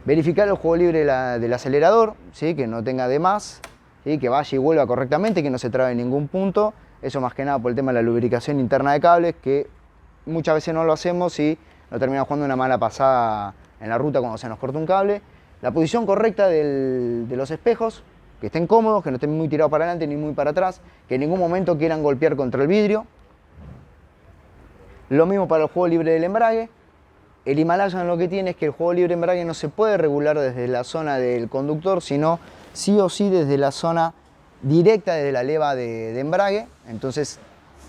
Verificar el juego libre del acelerador, ¿sí? Que no tenga de más, ¿sí? Que vaya y vuelva correctamente, que no se trabe en ningún punto. Eso más que nada por el tema de la lubricación interna de cables, que muchas veces no lo hacemos y nos terminamos jugando una mala pasada en la ruta cuando se nos corta un cable. La posición correcta de los espejos, que estén cómodos, que no estén muy tirados para adelante ni muy para atrás, que en ningún momento quieran golpear contra el vidrio. Lo mismo para el juego libre del embrague. El Himalayan lo que tiene es que el juego libre de embrague no se puede regular desde la zona del conductor, sino sí o sí desde la zona directa, desde la leva de embrague. Entonces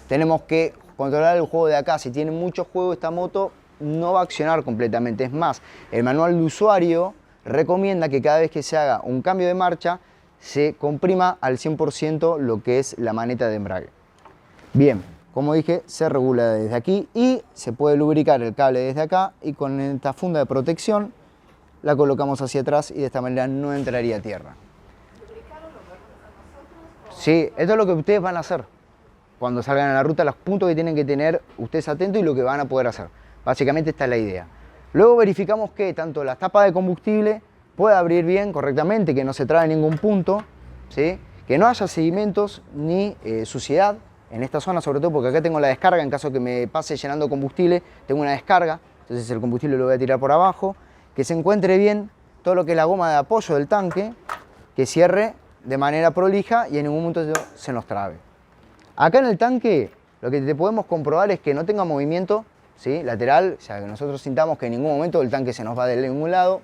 tenemos que controlar el juego de acá. Si tiene mucho juego esta moto no va a accionar completamente. Es más, el manual de usuario recomienda que cada vez que se haga un cambio de marcha se comprima al 100% lo que es la maneta de embrague. Bien, como dije, se regula desde aquí y se puede lubricar el cable desde acá y con esta funda de protección la colocamos hacia atrás y de esta manera no entraría tierra. Sí, esto es lo que ustedes van a hacer cuando salgan a la ruta, los puntos que tienen que tener ustedes atentos y lo que van a poder hacer. Básicamente esta es la idea. Luego verificamos que tanto la tapa de combustible pueda abrir bien, correctamente, que no se trabe ningún punto, ¿sí? Que no haya sedimentos ni suciedad en esta zona, sobre todo porque acá tengo la descarga, en caso que me pase llenando combustible, tengo una descarga, entonces el combustible lo voy a tirar por abajo, que se encuentre bien todo lo que es la goma de apoyo del tanque, que cierre de manera prolija y en ningún momento se nos trabe. Acá en el tanque lo que te podemos comprobar es que no tenga movimiento, ¿sí? Lateral, o sea, que nosotros sintamos que en ningún momento el tanque se nos va de ningún lado.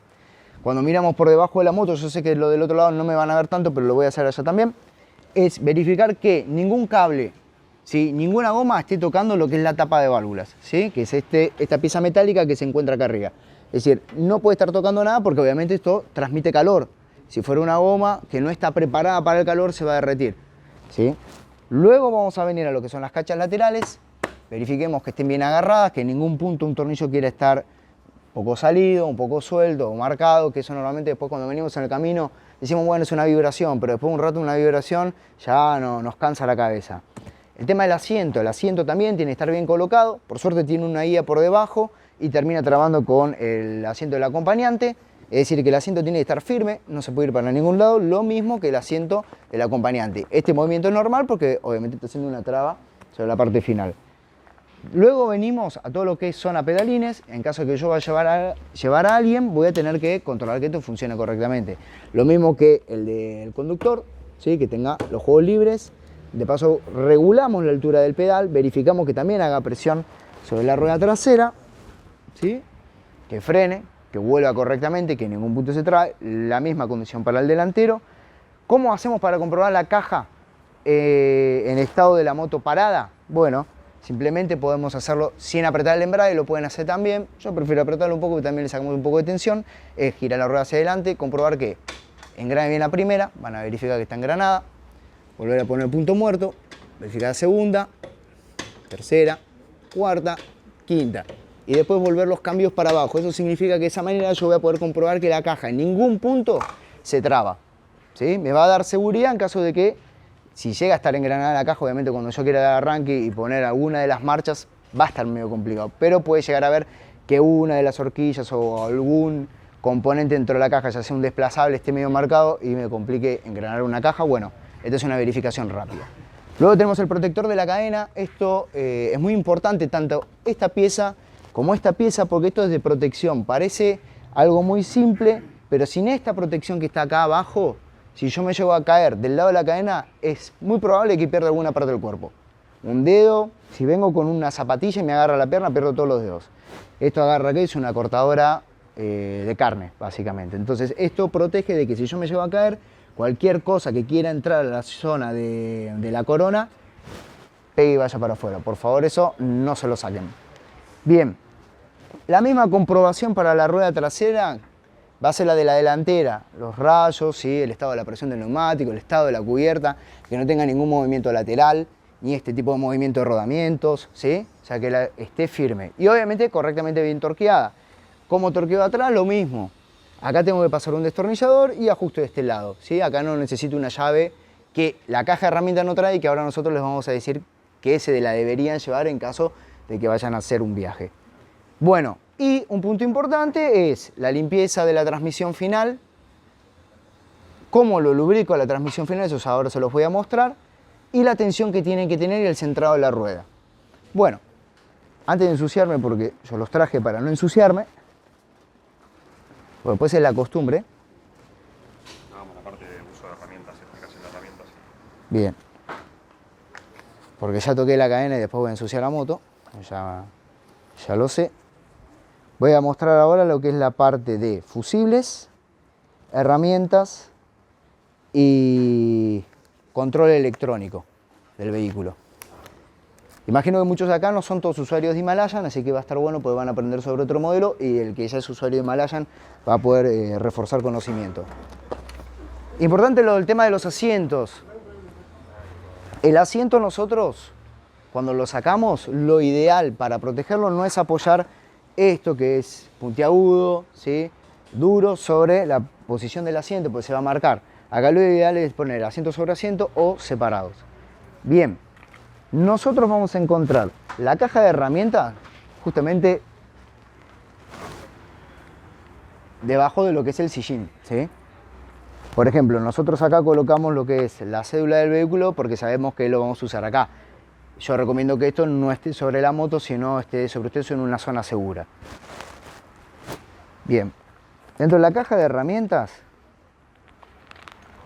Cuando miramos por debajo de la moto, yo sé que lo del otro lado no me van a ver tanto, pero lo voy a hacer allá también, es verificar que ningún cable, ¿sí? Ninguna goma esté tocando lo que es la tapa de válvulas, ¿sí? Que es esta pieza metálica que se encuentra acá arriba. Es decir, no puede estar tocando nada porque obviamente esto transmite calor. Si fuera una goma que no está preparada para el calor, se va a derretir, ¿sí? Luego vamos a venir a lo que son las cachas laterales. Verifiquemos que estén bien agarradas, que en ningún punto un tornillo quiera estar un poco salido, un poco suelto o marcado, que eso normalmente después cuando venimos en el camino decimos, bueno, es una vibración, pero después de un rato una vibración ya nos cansa la cabeza. El tema del asiento, el asiento también tiene que estar bien colocado, por suerte tiene una guía por debajo y termina trabando con el asiento del acompañante, es decir, que el asiento tiene que estar firme, no se puede ir para ningún lado, lo mismo que el asiento del acompañante. Este movimiento es normal porque obviamente está haciendo una traba sobre la parte final. Luego venimos a todo lo que es zona pedalines. En caso de que yo vaya a llevar a alguien, voy a tener que controlar que esto funcione correctamente. Lo mismo que el del conductor, ¿sí? Que tenga los juegos libres. De paso, regulamos la altura del pedal, verificamos que también haga presión sobre la rueda trasera, ¿sí? Que frene, que vuelva correctamente, que en ningún punto se trae. La misma condición para el delantero. ¿Cómo hacemos para comprobar la caja en estado de la moto parada? Bueno, simplemente podemos hacerlo sin apretar el embrague, lo pueden hacer también. Yo prefiero apretarlo un poco y también le sacamos un poco de tensión. Es girar la rueda hacia adelante, comprobar que engrane bien la primera, van a verificar que está engranada, volver a poner el punto muerto, verificar la segunda, tercera, cuarta, quinta. Y después volver los cambios para abajo. Eso significa que de esa manera yo voy a poder comprobar que la caja en ningún punto se traba, ¿sí? Me va a dar seguridad en caso de que si llega a estar engranada la caja, obviamente cuando yo quiera dar arranque y poner alguna de las marchas va a estar medio complicado, pero puede llegar a ver que una de las horquillas o algún componente dentro de la caja, ya sea un desplazable, esté medio marcado y me complique engranar una caja. Bueno, esta es una verificación rápida. Luego tenemos el protector de la cadena. Esto es muy importante, tanto esta pieza como esta pieza, porque esto es de protección. Parece algo muy simple, pero sin esta protección que está acá abajo, si yo me llego a caer del lado de la cadena, es muy probable que pierda alguna parte del cuerpo. Un dedo, si vengo con una zapatilla y me agarra la pierna, pierdo todos los dedos. Esto agarra aquí, es una cortadora de carne, básicamente. Entonces, esto protege de que si yo me llego a caer, cualquier cosa que quiera entrar a la zona de la corona, pegue y vaya para afuera. Por favor, eso no se lo saquen. Bien, la misma comprobación para la rueda trasera va a ser la de la delantera. Los rayos, ¿sí? El estado de la presión del neumático, el estado de la cubierta, que no tenga ningún movimiento lateral, ni este tipo de movimiento de rodamientos, ¿sí? O sea, que esté firme. Y obviamente correctamente bien torqueada. Como torqueo atrás, lo mismo. Acá tengo que pasar un destornillador y ajusto de este lado, ¿sí? Acá no necesito una llave que la caja de herramientas no trae y que ahora nosotros les vamos a decir que se la deberían llevar en caso de que vayan a hacer un viaje. Bueno, y un punto importante es la limpieza de la transmisión final. Cómo lo lubrico a la transmisión final, eso ahora se los voy a mostrar. Y la tensión que tienen que tener y el centrado de la rueda. Bueno, antes de ensuciarme, porque yo los traje para no ensuciarme, porque después es la costumbre. Vamos, la parte de uso de herramientas, explicación de herramientas. Bien. Porque ya toqué la cadena y después voy a ensuciar la moto. Ya lo sé. Voy a mostrar ahora lo que es la parte de fusibles, herramientas y control electrónico del vehículo. Imagino que muchos de acá no son todos usuarios de Himalayan, así que va a estar bueno porque van a aprender sobre otro modelo y el que ya es usuario de Himalayan va a poder reforzar conocimiento. Importante el tema de los asientos. El asiento nosotros, cuando lo sacamos, lo ideal para protegerlo no es apoyar esto que es puntiagudo, ¿sí? Duro sobre la posición del asiento, porque se va a marcar. Acá lo ideal es poner asiento sobre asiento o separados. Bien, nosotros vamos a encontrar la caja de herramientas justamente debajo de lo que es el sillín, ¿sí? Por ejemplo, nosotros acá colocamos lo que es la cédula del vehículo porque sabemos que lo vamos a usar acá. Yo recomiendo que esto no esté sobre la moto, sino esté sobre ustedes en una zona segura. Bien, dentro de la caja de herramientas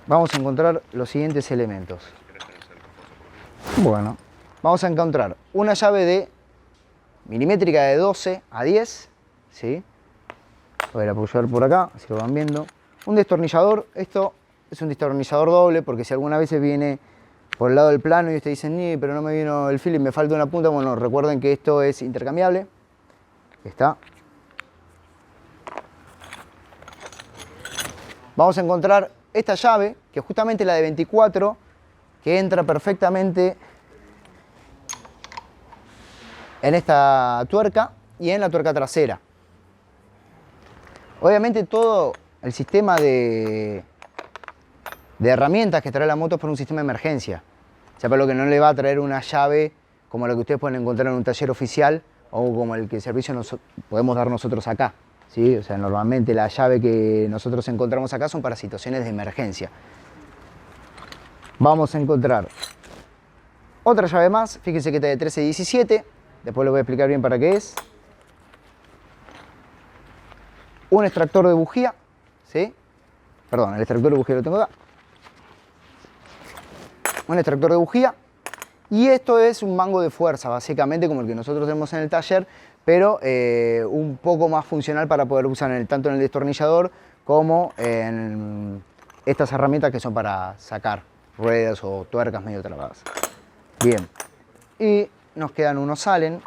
vamos a encontrar los siguientes elementos. Bueno, vamos a encontrar una llave de milimétrica de 12 a 10, ¿sí? Voy a apoyar por acá, así lo van viendo. Un destornillador, esto es un destornillador doble porque si alguna vez viene por el lado del plano y ustedes dicen, pero no me vino el Phillips, me falta una punta, bueno, recuerden que esto es intercambiable. Está. Vamos a encontrar esta llave, que es justamente la de 24, que entra perfectamente en esta tuerca y en la tuerca trasera. Obviamente todo el sistema de herramientas que trae la moto es por un sistema de emergencia. O sea, por lo que no le va a traer una llave como la que ustedes pueden encontrar en un taller oficial o como el que servicio podemos dar nosotros acá, ¿sí? O sea, normalmente la llave que nosotros encontramos acá son para situaciones de emergencia. Vamos a encontrar otra llave más, fíjense que está de 13 y 17, después les voy a explicar bien para qué es. Un extractor de bujía, ¿sí? Perdón, el extractor de bujía lo tengo acá. Un extractor de bujía. Y esto es un mango de fuerza, básicamente como el que nosotros tenemos en el taller, pero un poco más funcional para poder usar tanto en el destornillador como en estas herramientas que son para sacar ruedas o tuercas medio trabadas. Bien, y nos quedan unos Allen.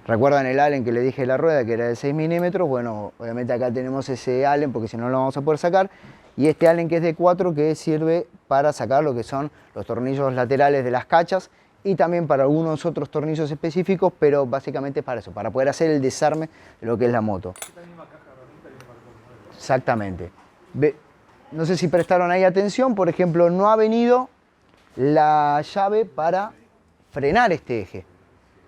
¿Recuerdan el Allen que le dije de la rueda que era de 6 milímetros? Bueno, obviamente acá tenemos ese Allen porque si no lo vamos a poder sacar. Y este Allen que es de 4 que sirve para sacar lo que son los tornillos laterales de las cachas y también para algunos otros tornillos específicos, pero básicamente para eso, para poder hacer el desarme de lo que es la moto. Exactamente. No sé si prestaron ahí atención, por ejemplo, no ha venido la llave para frenar este eje,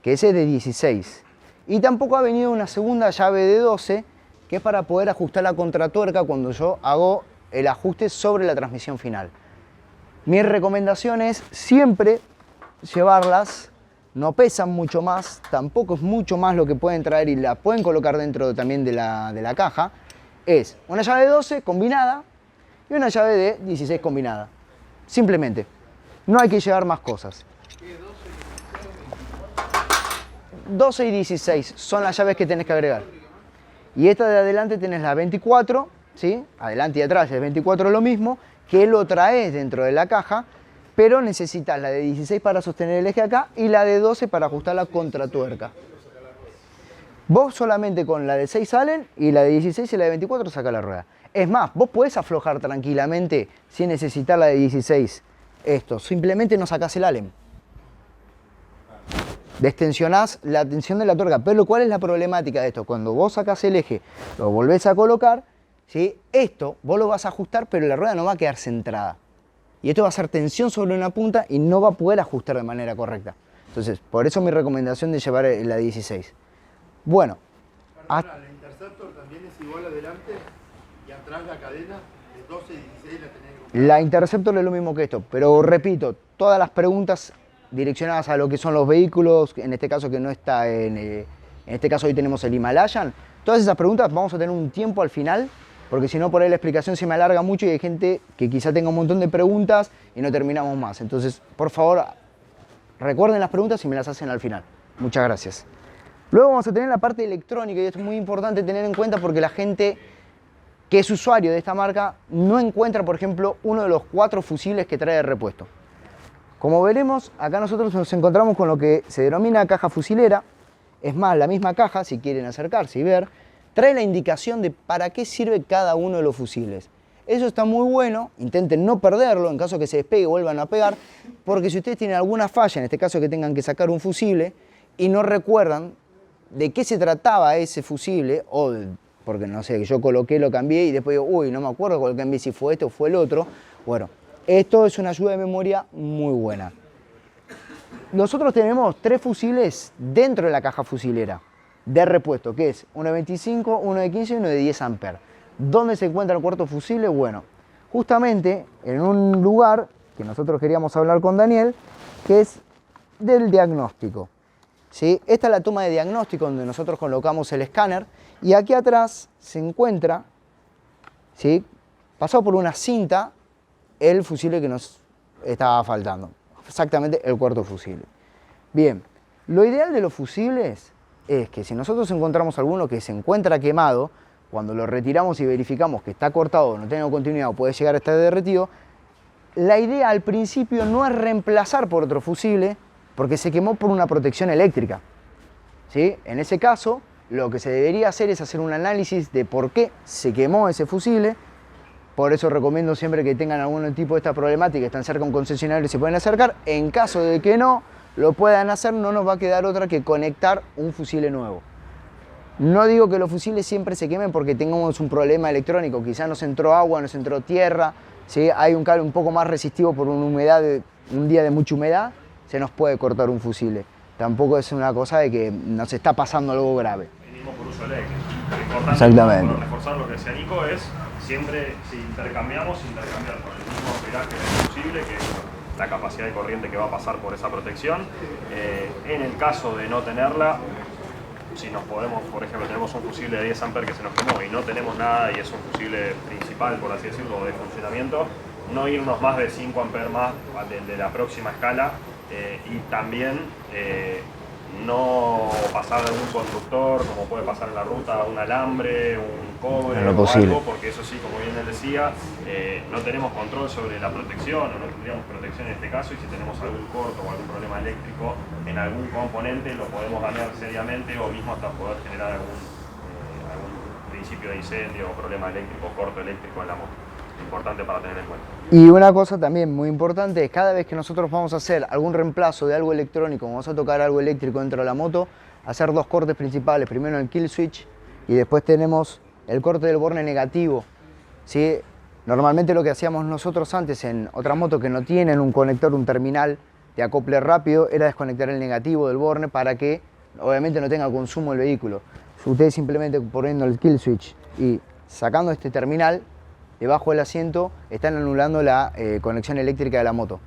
que ese es de 16. Y tampoco ha venido una segunda llave de 12, que es para poder ajustar la contratuerca cuando yo hago el ajuste sobre la transmisión final. Mi recomendación es siempre llevarlas no pesan mucho más, tampoco es mucho más lo que pueden traer y la pueden colocar dentro también de la caja. Es una llave de 12 combinada y una llave de 16 combinada. Simplemente, no hay que llevar más cosas. 12 y 16 son las llaves que tenés que agregar. Y esta de adelante tenés la 24, ¿sí? Adelante y atrás es 24 lo mismo, que lo traes dentro de la caja, pero necesitas la de 16 para sostener el eje acá y la de 12 para ajustar la contratuerca. Vos solamente con la de 6 salen y la de 16 y la de 24 saca la rueda. Es más, vos podés aflojar tranquilamente sin necesitar la de 16 esto, simplemente no sacás el alem. Destensionás la tensión de la tuerca, pero ¿cuál es la problemática de esto? Cuando vos sacás el eje, lo volvés a colocar, ¿sí? Esto vos lo vas a ajustar, pero la rueda no va a quedar centrada. Y esto va a ser tensión sobre una punta y no va a poder ajustar de manera correcta. Entonces, por eso mi recomendación de llevar la 16. Bueno. La Interceptor también es igual adelante y atrás la cadena de 12 y 16 la tenés que comprar. La Interceptor es lo mismo que esto, pero repito, todas las preguntas direccionadas a lo que son los vehículos, en este caso que no está en este caso hoy tenemos el Himalayan, todas esas preguntas vamos a tener un tiempo al final, porque si no por ahí la explicación se me alarga mucho y hay gente que quizá tenga un montón de preguntas y no terminamos más. Entonces, por favor, recuerden las preguntas y me las hacen al final. Muchas gracias. Luego vamos a tener la parte electrónica y esto es muy importante tener en cuenta porque la gente que es usuario de esta marca no encuentra, por ejemplo, uno de los 4 fusibles que trae de repuesto. Como veremos, acá nosotros nos encontramos con lo que se denomina caja fusilera. Es más, la misma caja, si quieren acercarse y ver, trae la indicación de para qué sirve cada uno de los fusibles. Eso está muy bueno, intenten no perderlo en caso que se despegue y vuelvan a pegar, porque si ustedes tienen alguna falla, en este caso que tengan que sacar un fusible, y no recuerdan de qué se trataba ese fusible, o porque no sé, que yo coloqué, lo cambié y después digo, uy, no me acuerdo cuál cambié, si fue este o fue el otro. Bueno, esto es una ayuda de memoria muy buena. Nosotros tenemos 3 fusibles dentro de la caja fusilera de repuesto, que es uno de 25, uno de 15 y uno de 10 amperes. ¿Dónde se encuentra el cuarto fusible? Bueno, justamente en un lugar que nosotros queríamos hablar con Daniel, que es del diagnóstico. ¿Sí? Esta es la toma de diagnóstico donde nosotros colocamos el escáner y aquí atrás se encuentra, ¿sí?, pasado por una cinta, el fusible que nos estaba faltando. Exactamente el cuarto fusible. Bien, lo ideal de los fusibles es que si nosotros encontramos alguno que se encuentra quemado, cuando lo retiramos y verificamos que está cortado, no tiene continuidad o puede llegar a estar derretido, la idea al principio no es reemplazar por otro fusible porque se quemó por una protección eléctrica. ¿Sí? En ese caso, lo que se debería hacer es hacer un análisis de por qué se quemó ese fusible. Por eso recomiendo siempre que tengan algún tipo de esta problemática, están cerca de un concesionario y se pueden acercar. En caso de que no lo puedan hacer, no nos va a quedar otra que conectar un fusible nuevo. No digo que los fusibles siempre se quemen porque tengamos un problema electrónico, quizás nos entró agua, nos entró tierra, ¿sí? Hay un cable un poco más resistivo por una humedad, un día de mucha humedad, se nos puede cortar un fusible. Tampoco es una cosa de que nos está pasando algo grave. Mismo por uso eléctrico. Lo importante, Exactamente. por reforzar lo que decía Nico, es siempre, si intercambiar por el mismo amperaje del fusible, que es la capacidad de corriente que va a pasar por esa protección. En el caso de no tenerla, si nos podemos, por ejemplo, tenemos un fusible de 10 amperes que se nos quemó y no tenemos nada y es un fusible principal, por así decirlo, de funcionamiento, no irnos más de 5 amperes más de la próxima escala y también no pasar de un conductor, como puede pasar en la ruta, un alambre, un cobre o algo, porque eso sí, como bien él decía, no tenemos control sobre la protección, o no tendríamos protección en este caso, y si tenemos algún corto o algún problema eléctrico en algún componente, lo podemos dañar seriamente o mismo hasta poder generar algún principio de incendio o problema eléctrico, corto eléctrico en la moto. Importante para tener en cuenta. Y una cosa también muy importante es cada vez que nosotros vamos a hacer algún reemplazo de algo electrónico, vamos a tocar algo eléctrico dentro de la moto, hacer 2 cortes principales, primero el kill switch y después tenemos el corte del borne negativo. ¿Sí? Normalmente lo que hacíamos nosotros antes en otras motos que no tienen un conector, un terminal de acople rápido, era desconectar el negativo del borne para que obviamente no tenga consumo el vehículo. Ustedes simplemente poniendo el kill switch y sacando este terminal debajo del asiento están anulando la conexión eléctrica de la moto.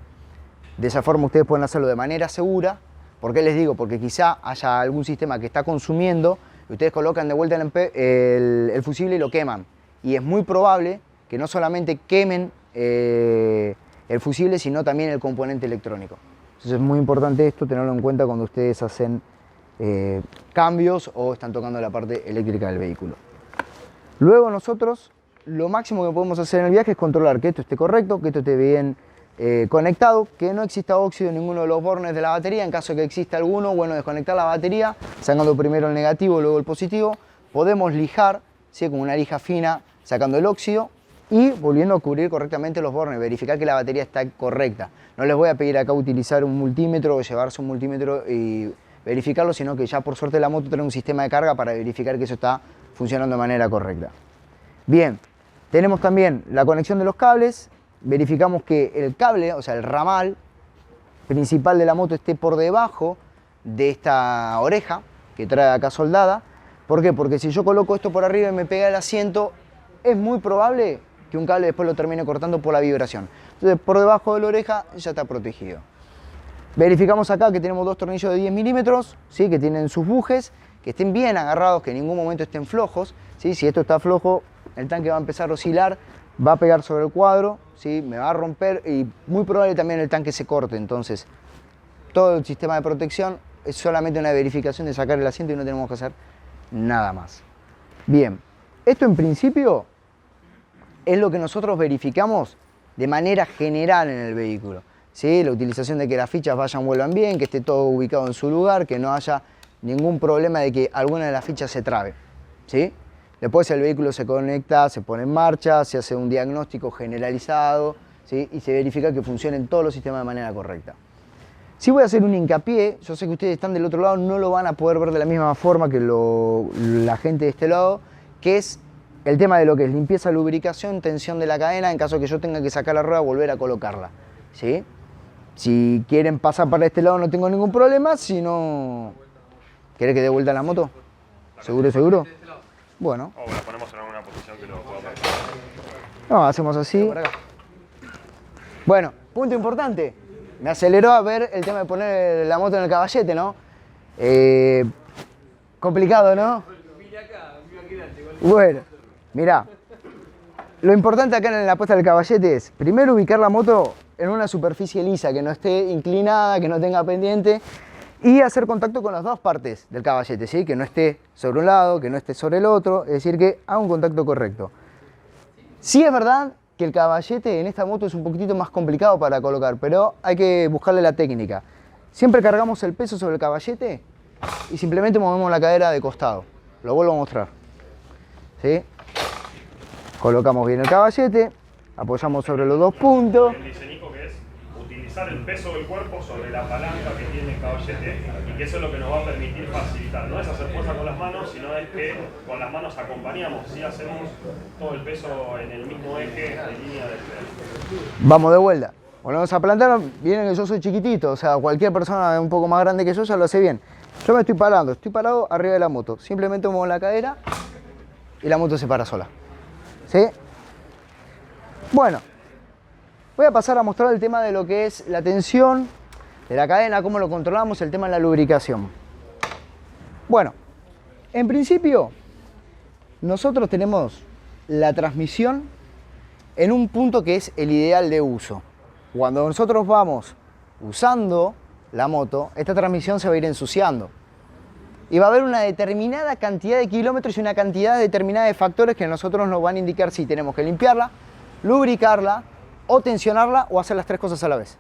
De esa forma ustedes pueden hacerlo de manera segura, ¿Por qué les digo? Porque quizá haya algún sistema que está consumiendo y ustedes colocan de vuelta el fusible y lo queman. Y es muy probable que no solamente quemen el fusible, sino también el componente electrónico. Entonces es muy importante esto, tenerlo en cuenta cuando ustedes hacen cambios o están tocando la parte eléctrica del vehículo. Luego nosotros lo máximo que podemos hacer en el viaje es controlar que esto esté correcto, que esto esté bien conectado, que no exista óxido en ninguno de los bornes de la batería. En caso de que exista alguno, bueno, desconectar la batería, sacando primero el negativo, luego el positivo. Podemos lijar, ¿sí?, con una lija fina, sacando el óxido y volviendo a cubrir correctamente los bornes, verificar que la batería está correcta. No les voy a pedir acá utilizar un multímetro o llevarse un multímetro y verificarlo, sino que ya por suerte la moto trae un sistema de carga para verificar que eso está funcionando de manera correcta. Bien, tenemos también la conexión de los cables. Verificamos que el cable, o sea el ramal principal de la moto esté por debajo de esta oreja que trae acá soldada. ¿Por qué? Porque si yo coloco esto por arriba y me pega el asiento, es muy probable que un cable después lo termine cortando por la vibración. Entonces por debajo de la oreja ya está protegido. Verificamos acá que tenemos dos tornillos de 10 milímetros, ¿sí?, que tienen sus bujes, que estén bien agarrados, que en ningún momento estén flojos, ¿sí? Si esto está flojo, el tanque va a empezar a oscilar, va a pegar sobre el cuadro, ¿sí?, me va a romper y muy probable también el tanque se corte. Entonces todo el sistema de protección es solamente una verificación de sacar el asiento y no tenemos que hacer nada más. Bien, esto en principio es lo que nosotros verificamos de manera general en el vehículo, ¿sí? La utilización de que las fichas vayan, vuelvan bien, que esté todo ubicado en su lugar, que no haya ningún problema de que alguna de las fichas se trabe, ¿sí? Después el vehículo se conecta, se pone en marcha, se hace un diagnóstico generalizado, ¿sí?, y se verifica que funcionen todos los sistemas de manera correcta. Sí voy a hacer un hincapié, yo sé que ustedes están del otro lado, no lo van a poder ver de la misma forma que la gente de este lado, que es el tema de lo que es limpieza, lubricación, tensión de la cadena, en caso que yo tenga que sacar la rueda, volver a colocarla, ¿sí? Si quieren pasar para este lado no tengo ningún problema, si no... ¿Querés que dé vuelta la moto? ¿Seguro, seguro? Bueno. O la ponemos en alguna posición que lo pueda ver. No, hacemos así. Bueno, punto importante. Me aceleró a ver el tema de poner la moto en el caballete, ¿no? Complicado, ¿no? Bueno, mirá. Lo importante acá en la puesta del caballete es, primero, ubicar la moto en una superficie lisa, que no esté inclinada, que no tenga pendiente, y hacer contacto con las dos partes del caballete, ¿sí? Que no esté sobre un lado, que no esté sobre el otro, es decir, que haga un contacto correcto. Sí es verdad que el caballete en esta moto es un poquitito más complicado para colocar, pero hay que buscarle la técnica. Siempre cargamos el peso sobre el caballete y simplemente movemos la cadera de costado. Lo vuelvo a mostrar, ¿sí? Colocamos bien el caballete, apoyamos sobre los dos puntos. El diseñico que es utilizar el peso del cuerpo sobre la palanca que tiene el caballete, y que eso es lo que nos va a permitir facilitar. No es hacer fuerza con las manos, sino es que con las manos acompañamos, ¿sí? Hacemos todo el peso en el mismo eje de línea del peso. Vamos de vuelta. Volvemos a plantar. Vienen que yo soy chiquitito, o sea, cualquier persona un poco más grande que yo ya lo hace bien. Yo me estoy parado arriba de la moto. Simplemente muevo la cadera y la moto se para sola, ¿sí? Bueno, voy a pasar a mostrar el tema de lo que es la tensión de la cadena, cómo lo controlamos, el tema de la lubricación. Bueno, en principio, nosotros tenemos la transmisión en un punto que es el ideal de uso. Cuando nosotros vamos usando la moto, esta transmisión se va a ir ensuciando. Y va a haber una determinada cantidad de kilómetros y una cantidad determinada de factores que a nosotros nos van a indicar si tenemos que limpiarla, lubricarla, o tensionarla, o hacer las tres cosas a la vez.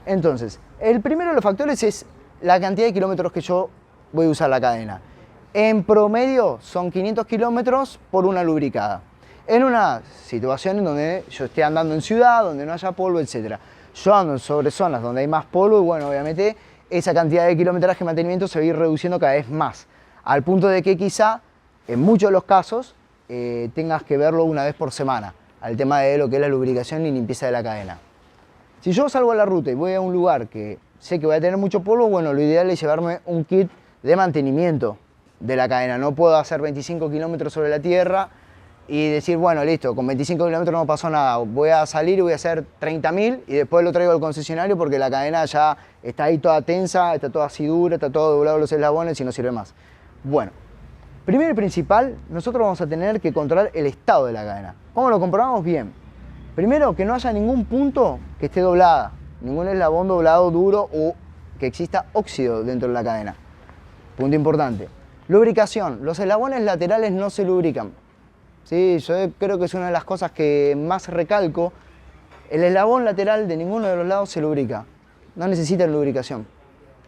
Entonces, el primero de los factores es la cantidad de kilómetros que yo voy a usar la cadena. En promedio son 500 kilómetros por una lubricada. En una situación en donde yo esté andando en ciudad, donde no haya polvo, etc. Yo ando sobre zonas donde hay más polvo y bueno, obviamente esa cantidad de kilometraje de mantenimiento se va a ir reduciendo cada vez más. Al punto de que quizá, en muchos de los casos, tengas que verlo una vez por semana, al tema de lo que es la lubricación y limpieza de la cadena. Si yo salgo a la ruta y voy a un lugar que sé que voy a tener mucho polvo, bueno, lo ideal es llevarme un kit de mantenimiento de la cadena. No puedo hacer 25 kilómetros sobre la tierra y decir, bueno, listo, con 25 kilómetros no pasó nada, voy a salir y voy a hacer 30.000 y después lo traigo al concesionario porque la cadena ya está ahí toda tensa, está toda así dura, está todo doblado los eslabones y no sirve más. Bueno, primero y principal, nosotros vamos a tener que controlar el estado de la cadena. ¿Cómo lo comprobamos? Bien. Primero, que no haya ningún punto que esté doblada, ningún eslabón doblado duro o que exista óxido dentro de la cadena. Punto importante. Lubricación. Los eslabones laterales no se lubrican. Sí, yo creo que es una de las cosas que más recalco. El eslabón lateral de ninguno de los lados se lubrica. No necesitan lubricación.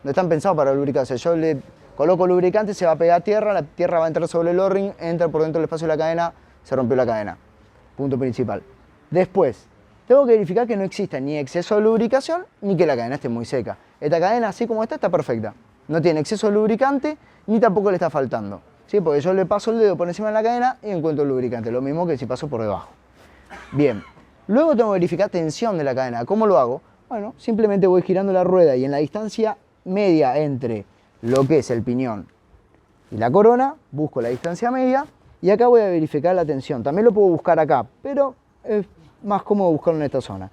No están pensados para lubricarse. Yo le coloco lubricante, se va a pegar a tierra, la tierra va a entrar sobre el O-ring, entra por dentro del espacio de la cadena, se rompió la cadena. Punto principal. Después, tengo que verificar que no exista ni exceso de lubricación ni que la cadena esté muy seca. Esta cadena, así como está perfecta. No tiene exceso de lubricante ni tampoco le está faltando. ¿Sí? Porque yo le paso el dedo por encima de la cadena y encuentro el lubricante. Lo mismo que si paso por debajo. Bien. Luego tengo que verificar tensión de la cadena. ¿Cómo lo hago? Bueno, simplemente voy girando la rueda y en la distancia media entre lo que es el piñón y la corona, busco la distancia media y acá voy a verificar la tensión. También lo puedo buscar acá, pero es más cómodo buscarlo en esta zona.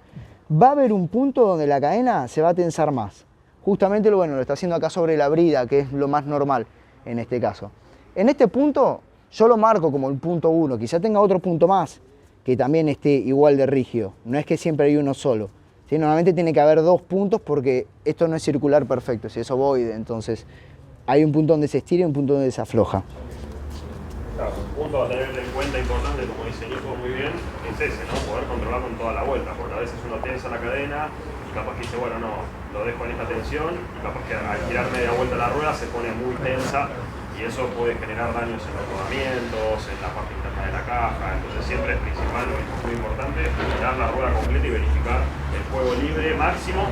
Va a haber un punto donde la cadena se va a tensar más. Justamente lo está haciendo acá sobre la brida, que es lo más normal en este caso. En este punto yo lo marco como el punto 1, quizá tenga otro punto más que también esté igual de rígido. No es que siempre hay uno solo. ¿Sí? Normalmente tiene que haber 2 puntos porque esto no es circular perfecto, es ovoide, entonces hay un punto donde se estira y un punto donde se afloja. Claro, un punto a tener en cuenta importante, como dice Nico muy bien, es ese, ¿no? Poder controlarlo en toda la vuelta, porque a veces uno tensa la cadena y capaz que dice, bueno, no, lo dejo en esta tensión y capaz que al girar media vuelta la rueda se pone muy tensa y eso puede generar daños en los rodamientos, en la parte interna de la caja. Entonces siempre es principal, es muy importante, girar la rueda completa y verificar el juego libre máximo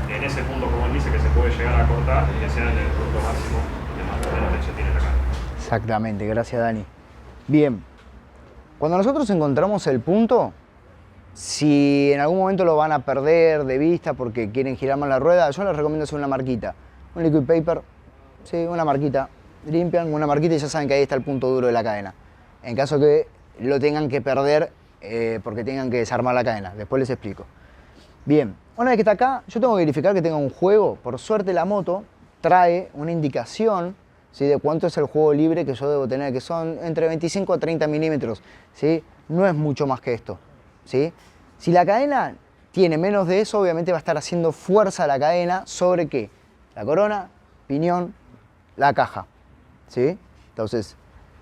en ese punto, como él dice, que se puede llegar a cortar y que sea en el punto máximo de más o menos tensión tiene la cadena. Exactamente, gracias Dani. Bien, cuando nosotros encontramos el punto, si en algún momento lo van a perder de vista porque quieren girar más la rueda, yo les recomiendo hacer una marquita. Un liquid paper, sí, una marquita. Limpian una marquita y ya saben que ahí está el punto duro de la cadena. En caso que lo tengan que perder porque tengan que desarmar la cadena. Después les explico. Bien, una vez que está acá, yo tengo que verificar que tenga un juego. Por suerte la moto trae una indicación, ¿sí?, de cuánto es el juego libre que yo debo tener, que son entre 25 a 30 milímetros. ¿Sí? No es mucho más que esto. ¿Sí? Si la cadena tiene menos de eso, obviamente va a estar haciendo fuerza la cadena sobre ¿qué? La corona, piñón, la caja. ¿Sí? Entonces,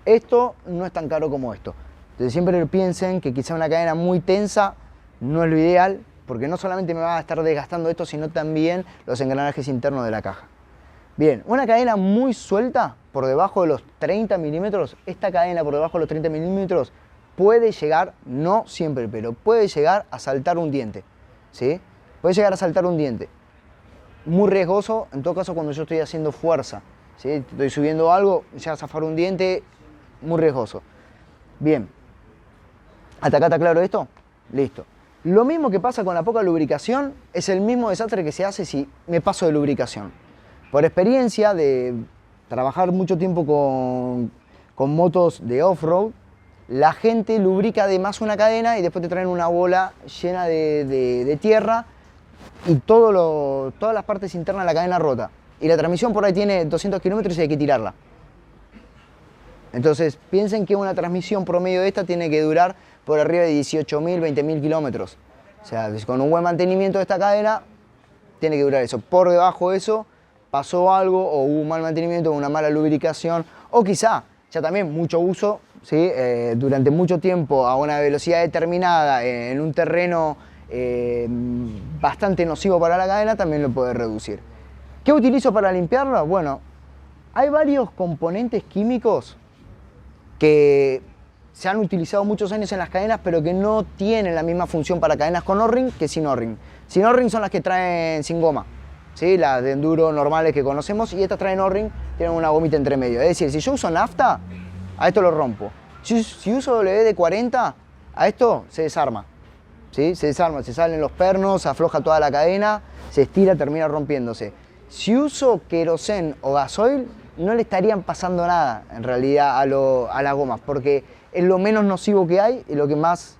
esto no es tan caro como esto. Entonces siempre piensen que quizá una cadena muy tensa no es lo ideal, porque no solamente me va a estar desgastando esto, sino también los engranajes internos de la caja. Bien, una cadena muy suelta, por debajo de los 30 milímetros, esta cadena por debajo de los 30 milímetros puede llegar, no siempre, pero puede llegar a saltar un diente. ¿Sí? Puede llegar a saltar un diente. Muy riesgoso, en todo caso, cuando yo estoy haciendo fuerza. ¿Sí? Estoy subiendo algo, ya zafar un diente, muy riesgoso. Bien. ¿Hasta acá está claro esto? Listo. Lo mismo que pasa con la poca lubricación es el mismo desastre que se hace si me paso de lubricación. Por experiencia de trabajar mucho tiempo con motos de off-road, la gente lubrica de más una cadena y después te traen una bola llena de tierra y todas las partes internas de la cadena rota. Y la transmisión por ahí tiene 200 kilómetros y hay que tirarla. Entonces piensen que una transmisión promedio de esta tiene que durar por arriba de 18.000, 20.000 kilómetros. O sea, con un buen mantenimiento de esta cadena tiene que durar eso. Por debajo de eso pasó algo o hubo un mal mantenimiento, una mala lubricación o quizá ya también mucho uso, ¿sí? Durante mucho tiempo a una velocidad determinada en un terreno bastante nocivo para la cadena también lo puede reducir. ¿Qué utilizo para limpiarlo? Bueno, hay varios componentes químicos que se han utilizado muchos años en las cadenas, pero que no tienen la misma función para cadenas con O-ring que sin O-ring. Sin O-ring son las que traen sin goma, ¿sí? Las de enduro normales que conocemos, y estas traen O-ring, tienen una gomita entre medio. Es decir, si yo uso nafta, a esto lo rompo. Si uso WD-40, a esto se desarma. ¿Sí? Se desarma, se salen los pernos, se afloja toda la cadena, se estira, termina rompiéndose. Si uso querosén o gasoil, no le estarían pasando nada en realidad a las gomas, porque es lo menos nocivo que hay y lo que más,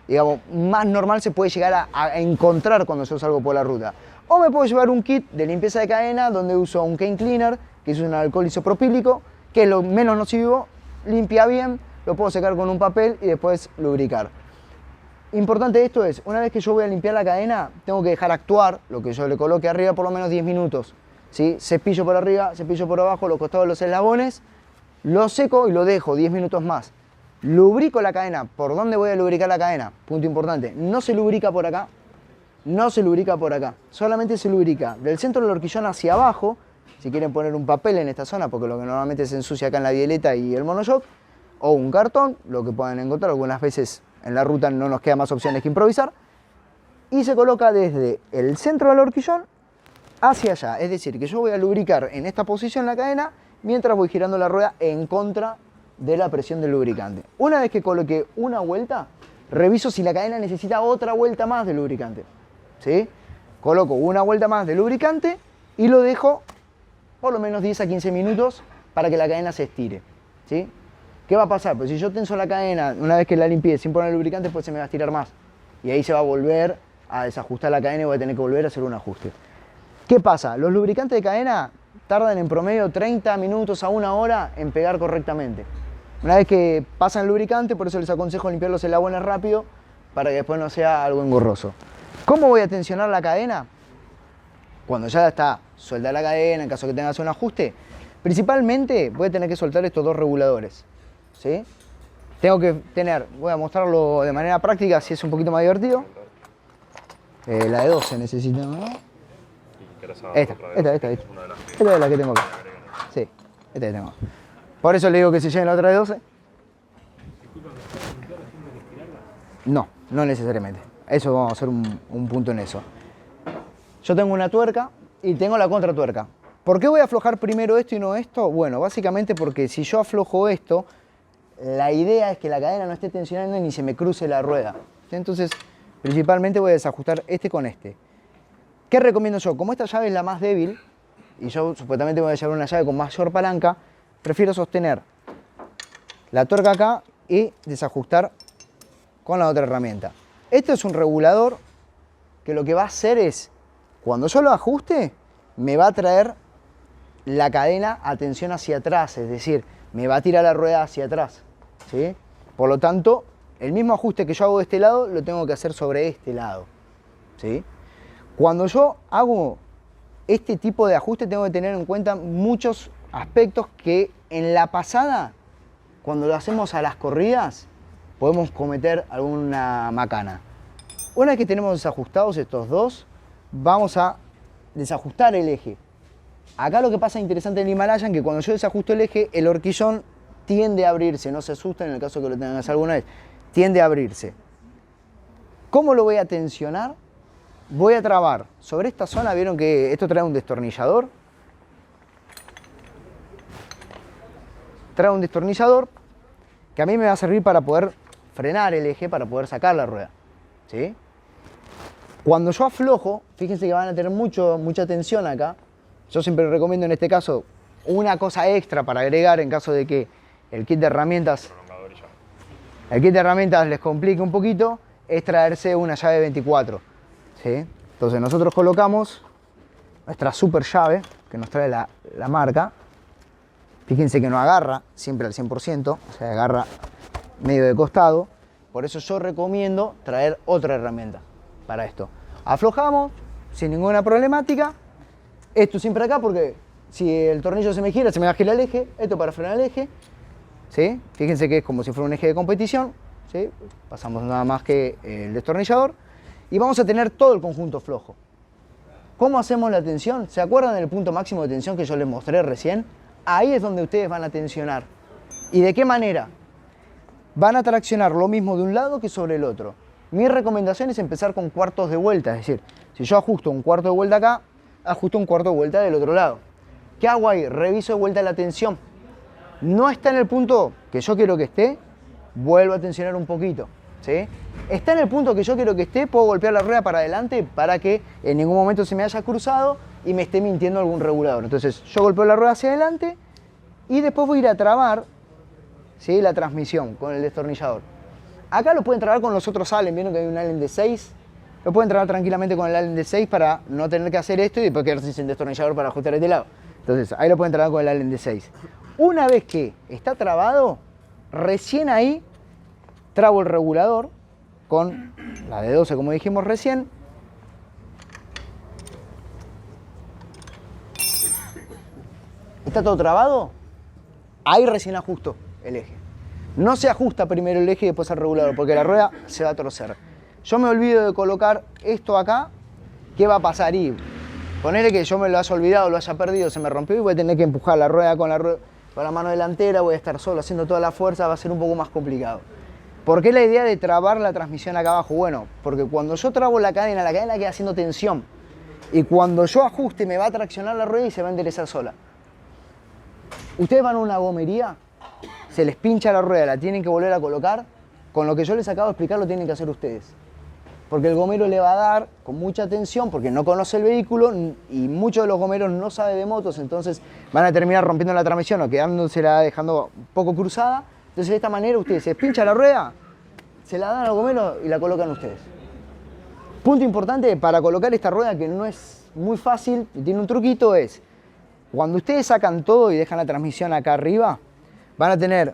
digamos, más normal se puede llegar a encontrar cuando yo salgo por la ruta. O me puedo llevar un kit de limpieza de cadena donde uso un cane cleaner, que es un alcohol isopropílico, que es lo menos nocivo, limpia bien, lo puedo secar con un papel y después lubricar. Importante de esto es, una vez que yo voy a limpiar la cadena, tengo que dejar actuar lo que yo le coloque arriba por lo menos 10 minutos. ¿Sí? Cepillo por arriba, cepillo por abajo, los costados de los eslabones, lo seco y lo dejo 10 minutos más. Lubrico la cadena. ¿Por dónde voy a lubricar la cadena? Punto importante, no se lubrica por acá, no se lubrica por acá, solamente se lubrica del centro del horquillón hacia abajo. Si quieren poner un papel en esta zona, porque lo que normalmente se ensucia acá en la bieleta y el monoshock, o un cartón, lo que puedan encontrar, algunas veces en la ruta no nos quedan más opciones que improvisar, y se coloca desde el centro del horquillón hacia allá, es decir, que yo voy a lubricar en esta posición la cadena mientras voy girando la rueda en contra de la presión del lubricante. Una vez que coloqué una vuelta, reviso si la cadena necesita otra vuelta más de lubricante, ¿sí? Coloco una vuelta más de lubricante y lo dejo por lo menos 10 a 15 minutos para que la cadena se estire, ¿sí? ¿Qué va a pasar? Pues si yo tenso la cadena una vez que la limpié sin poner lubricante, pues se me va a estirar más. Y ahí se va a volver a desajustar la cadena y voy a tener que volver a hacer un ajuste. ¿Qué pasa? Los lubricantes de cadena tardan en promedio 30 minutos a 1 hora en pegar correctamente. Una vez que pasan el lubricante, por eso les aconsejo limpiar los eslabones rápido para que después no sea algo engorroso. ¿Cómo voy a tensionar la cadena? Cuando ya está suelta la cadena, en caso que tengas un ajuste, principalmente voy a tener que soltar estos dos reguladores, ¿sí? Tengo que tener, voy a mostrarlo de manera práctica, así es un poquito más divertido. La de 12 necesito, ¿no? Esta es la que tengo acá. Sí, esta que tengo. Por eso le digo que se lleven la otra de 12. No, no necesariamente. Eso vamos a hacer un punto en eso. Yo tengo una tuerca y tengo la contratuerca. ¿Por qué voy a aflojar primero esto y no esto? Bueno, básicamente porque si yo aflojo esto, la idea es que la cadena no esté tensionando ni se me cruce la rueda. Entonces, principalmente voy a desajustar este con este. ¿Qué recomiendo yo? Como esta llave es la más débil, y yo supuestamente voy a llevar una llave con mayor palanca, prefiero sostener la tuerca acá y desajustar con la otra herramienta. Esto es un regulador que lo que va a hacer es, cuando yo lo ajuste, me va a traer la cadena a tensión hacia atrás, es decir, me va a tirar la rueda hacia atrás, ¿sí? Por lo tanto, el mismo ajuste que yo hago de este lado, lo tengo que hacer sobre este lado, ¿sí? Cuando yo hago este tipo de ajuste, tengo que tener en cuenta muchos aspectos que en la pasada, cuando lo hacemos a las corridas, podemos cometer alguna macana. Una vez que tenemos desajustados estos dos, vamos a desajustar el eje. Acá lo que pasa interesante en el Himalayan, que cuando yo desajusto el eje, el horquillón tiende a abrirse, no se asusten en el caso que lo tengan que hacer alguna vez, tiende a abrirse. ¿Cómo lo voy a tensionar? Voy a trabar sobre esta zona, vieron que esto trae un destornillador. Trae un destornillador que a mí me va a servir para poder frenar el eje, para poder sacar la rueda, ¿sí? Cuando yo aflojo, fíjense que van a tener mucha tensión acá. Yo siempre recomiendo en este caso una cosa extra para agregar en caso de que el kit de herramientas les complique un poquito, es traerse una llave 24, ¿sí? Entonces nosotros colocamos nuestra super llave que nos trae la marca. Fíjense que no agarra siempre al 100%, o sea, agarra medio de costado. Por eso yo recomiendo traer otra herramienta para esto. Aflojamos sin ninguna problemática. Esto siempre acá porque si el tornillo se me gira, se me va a girar el eje. Esto para frenar el eje, ¿sí? Fíjense que es como si fuera un eje de competición, ¿sí? Pasamos nada más que el destornillador y vamos a tener todo el conjunto flojo. ¿Cómo hacemos la tensión? ¿Se acuerdan del punto máximo de tensión que yo les mostré recién? Ahí es donde ustedes van a tensionar. ¿Y de qué manera? Van a traccionar lo mismo de un lado que sobre el otro. Mi recomendación es empezar con cuartos de vuelta, es decir, si yo ajusto un cuarto de vuelta acá, ajusto un cuarto de vuelta del otro lado. ¿Qué hago ahí? Reviso de vuelta la tensión. No está en el punto que yo quiero que esté, vuelvo a tensionar un poquito, ¿sí? Está en el punto que yo quiero que esté, puedo golpear la rueda para adelante para que en ningún momento se me haya cruzado y me esté mintiendo algún regulador. Entonces yo golpeo la rueda hacia adelante y después voy a ir a trabar ¿sí? La transmisión con el destornillador. Acá lo pueden trabar con los otros Allen, vieron que hay un Allen de 6. Lo pueden trabar tranquilamente con el Allen de 6 para no tener que hacer esto y después quedarse sin destornillador para ajustar este lado. Entonces, ahí lo pueden trabar con el Allen de 6. Una vez que está trabado, recién ahí trabo el regulador con la de 12, como dijimos recién. ¿Está todo trabado? Ahí recién ajusto el eje. No se ajusta primero el eje y después el regulador, porque la rueda se va a torcer. Yo me olvido de colocar esto acá, ¿qué va a pasar? Y ponele que yo me lo haya olvidado, lo haya perdido, se me rompió y voy a tener que empujar la rueda con la mano delantera, voy a estar solo haciendo toda la fuerza, va a ser un poco más complicado. ¿Por qué la idea de trabar la transmisión acá abajo? Bueno, porque cuando yo trabo la cadena queda haciendo tensión. Y cuando yo ajuste me va a traccionar la rueda y se va a enderezar sola. Ustedes van a una gomería, se les pincha la rueda, la tienen que volver a colocar, con lo que yo les acabo de explicar lo tienen que hacer ustedes. Porque el gomero le va a dar con mucha atención, porque no conoce el vehículo y muchos de los gomeros no saben de motos, entonces van a terminar rompiendo la transmisión o quedándosela dejando un poco cruzada. Entonces de esta manera ustedes se pincha la rueda, se la dan al gomero y la colocan ustedes. Punto importante para colocar esta rueda, que no es muy fácil y tiene un truquito, es cuando ustedes sacan todo y dejan la transmisión acá arriba, van a tener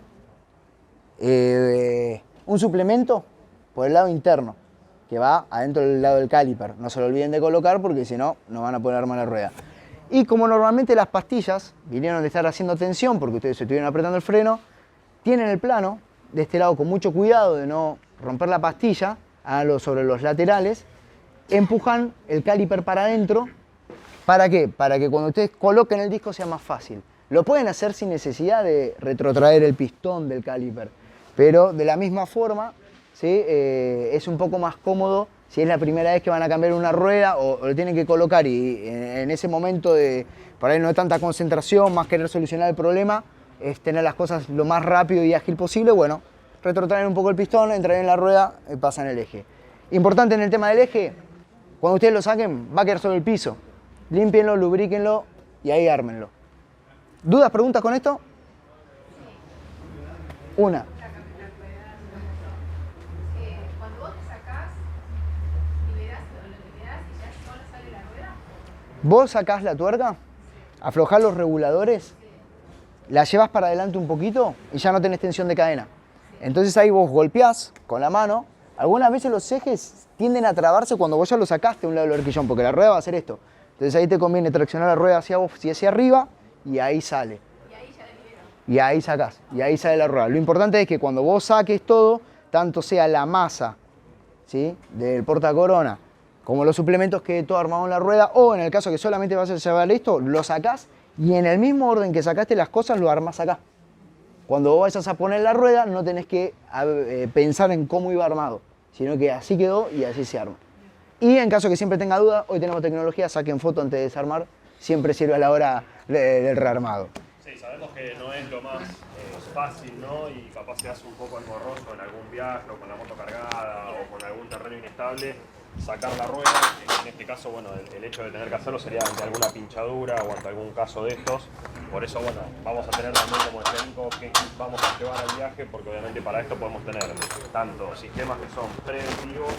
un suplemento por el lado interno que va adentro del lado del caliper. No se lo olviden de colocar porque si no, no van a poder armar la rueda. Y como normalmente las pastillas vinieron de estar haciendo tensión porque ustedes se estuvieron apretando el freno, tienen el plano de este lado con mucho cuidado de no romper la pastilla, háganlo sobre los laterales, empujan el caliper para adentro. ¿Para qué? Para que cuando ustedes coloquen el disco sea más fácil. Lo pueden hacer sin necesidad de retrotraer el pistón del caliper, pero de la misma forma, ¿sí? Es un poco más cómodo si es la primera vez que van a cambiar una rueda o lo tienen que colocar y en ese momento de, por ahí no hay tanta concentración, más querer solucionar el problema, es tener las cosas lo más rápido y ágil posible. Bueno, retrotraen un poco el pistón, entran en la rueda y pasan el eje. Importante en el tema del eje, cuando ustedes lo saquen va a quedar sobre el piso. Límpienlo, lubríquenlo y ahí ármenlo. ¿Dudas, preguntas con esto? Una. Cuando vos te sacás, liberás y ya sola sale la rueda. Vos sacás la tuerca, aflojás los reguladores, la llevas para adelante un poquito y ya no tenés tensión de cadena. Entonces ahí vos golpeás con la mano. Algunas veces los ejes tienden a trabarse cuando vos ya lo sacaste a un lado del horquillón, porque la rueda va a hacer esto. Entonces ahí te conviene traccionar la rueda hacia vos y hacia arriba y ahí sale. Y ahí ya la liberó. Y ahí sacás, y ahí sale la rueda. Lo importante es que cuando vos saques todo, tanto sea la masa, ¿sí?, del portacorona, como los suplementos que todo armado en la rueda, o en el caso que solamente vas a llevar esto, lo sacás y en el mismo orden que sacaste las cosas lo armás acá. Cuando vos vayas a poner la rueda no tenés que pensar en cómo iba armado, sino que así quedó y así se arma. Y en caso que siempre tenga duda, hoy tenemos tecnología, saquen foto antes de desarmar, siempre sirve a la hora del rearmado. Sí, sabemos que no es lo más fácil, ¿no? Y capaz se hace un poco engorroso en algún viaje o con la moto cargada o con algún terreno inestable, sacar la rueda. En este caso, bueno, el hecho de tener que hacerlo sería ante alguna pinchadura o ante algún caso de estos. Por eso, bueno, vamos a tener también como técnico que vamos a llevar al viaje, porque obviamente para esto podemos tener tanto sistemas que son preventivos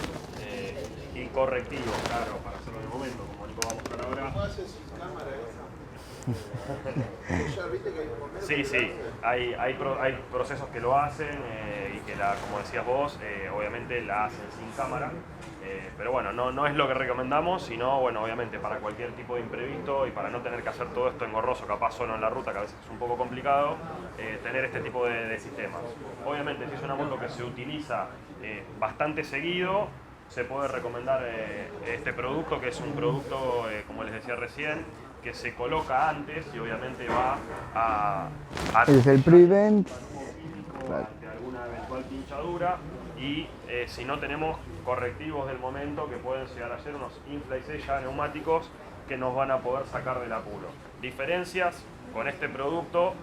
y correctivos, claro, para hacerlo en el momento, como Nico va a mostrar ahora. ¿Cómo haces sin cámara esa? ¿Ya viste que hay gomeros Sí, que sí, lo hacen? hay procesos que lo hacen y que, como decías vos, obviamente la hacen sin cámara. Pero bueno, no es lo que recomendamos, sino, bueno, obviamente para cualquier tipo de imprevisto y para no tener que hacer todo esto engorroso, capaz solo en la ruta, que a veces es un poco complicado, tener este tipo de sistemas. Obviamente, si es una moto que se utiliza bastante seguido, se puede recomendar este producto, que es un producto, como les decía recién, que se coloca antes y obviamente va a Es el prevent. ante alguna eventual pinchadura y si no tenemos correctivos del momento que pueden llegar a ser unos infla y sella neumáticos que nos van a poder sacar del apuro. Diferencias con este producto,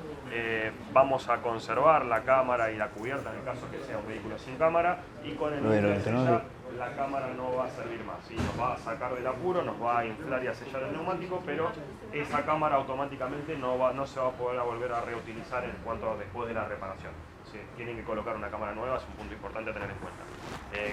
vamos a conservar la cámara y la cubierta en el caso que sea un vehículo sin cámara, y con el infla y sella la cámara no va a servir más, ¿sí? Nos va a sacar del apuro, nos va a inflar y a sellar el neumático, pero esa cámara automáticamente no se va a poder volver a reutilizar en cuanto a después de la reparación, se tienen que colocar una cámara nueva, es un punto importante a tener en cuenta.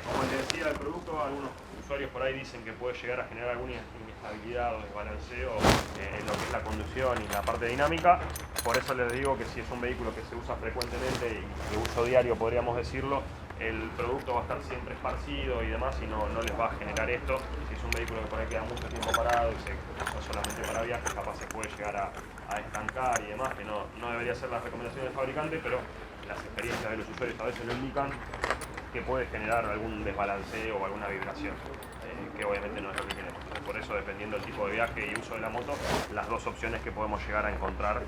Como les decía, el producto, algunos usuarios por ahí dicen que puede llegar a generar alguna inestabilidad o desbalanceo en lo que es la conducción y la parte dinámica. Por eso les digo que si es un vehículo que se usa frecuentemente y de uso diario, podríamos decirlo, el producto va a estar siempre esparcido y demás y no les va a generar esto. Si es un vehículo que por ahí queda mucho tiempo parado y se usa solamente para viajes, capaz se puede llegar a estancar y demás, que no debería ser la recomendación del fabricante, pero las experiencias de los usuarios a veces lo indican que puede generar algún desbalanceo o alguna vibración, que obviamente no es lo que queremos. Entonces, por eso, dependiendo del tipo de viaje y uso de la moto, las dos opciones que podemos llegar a encontrar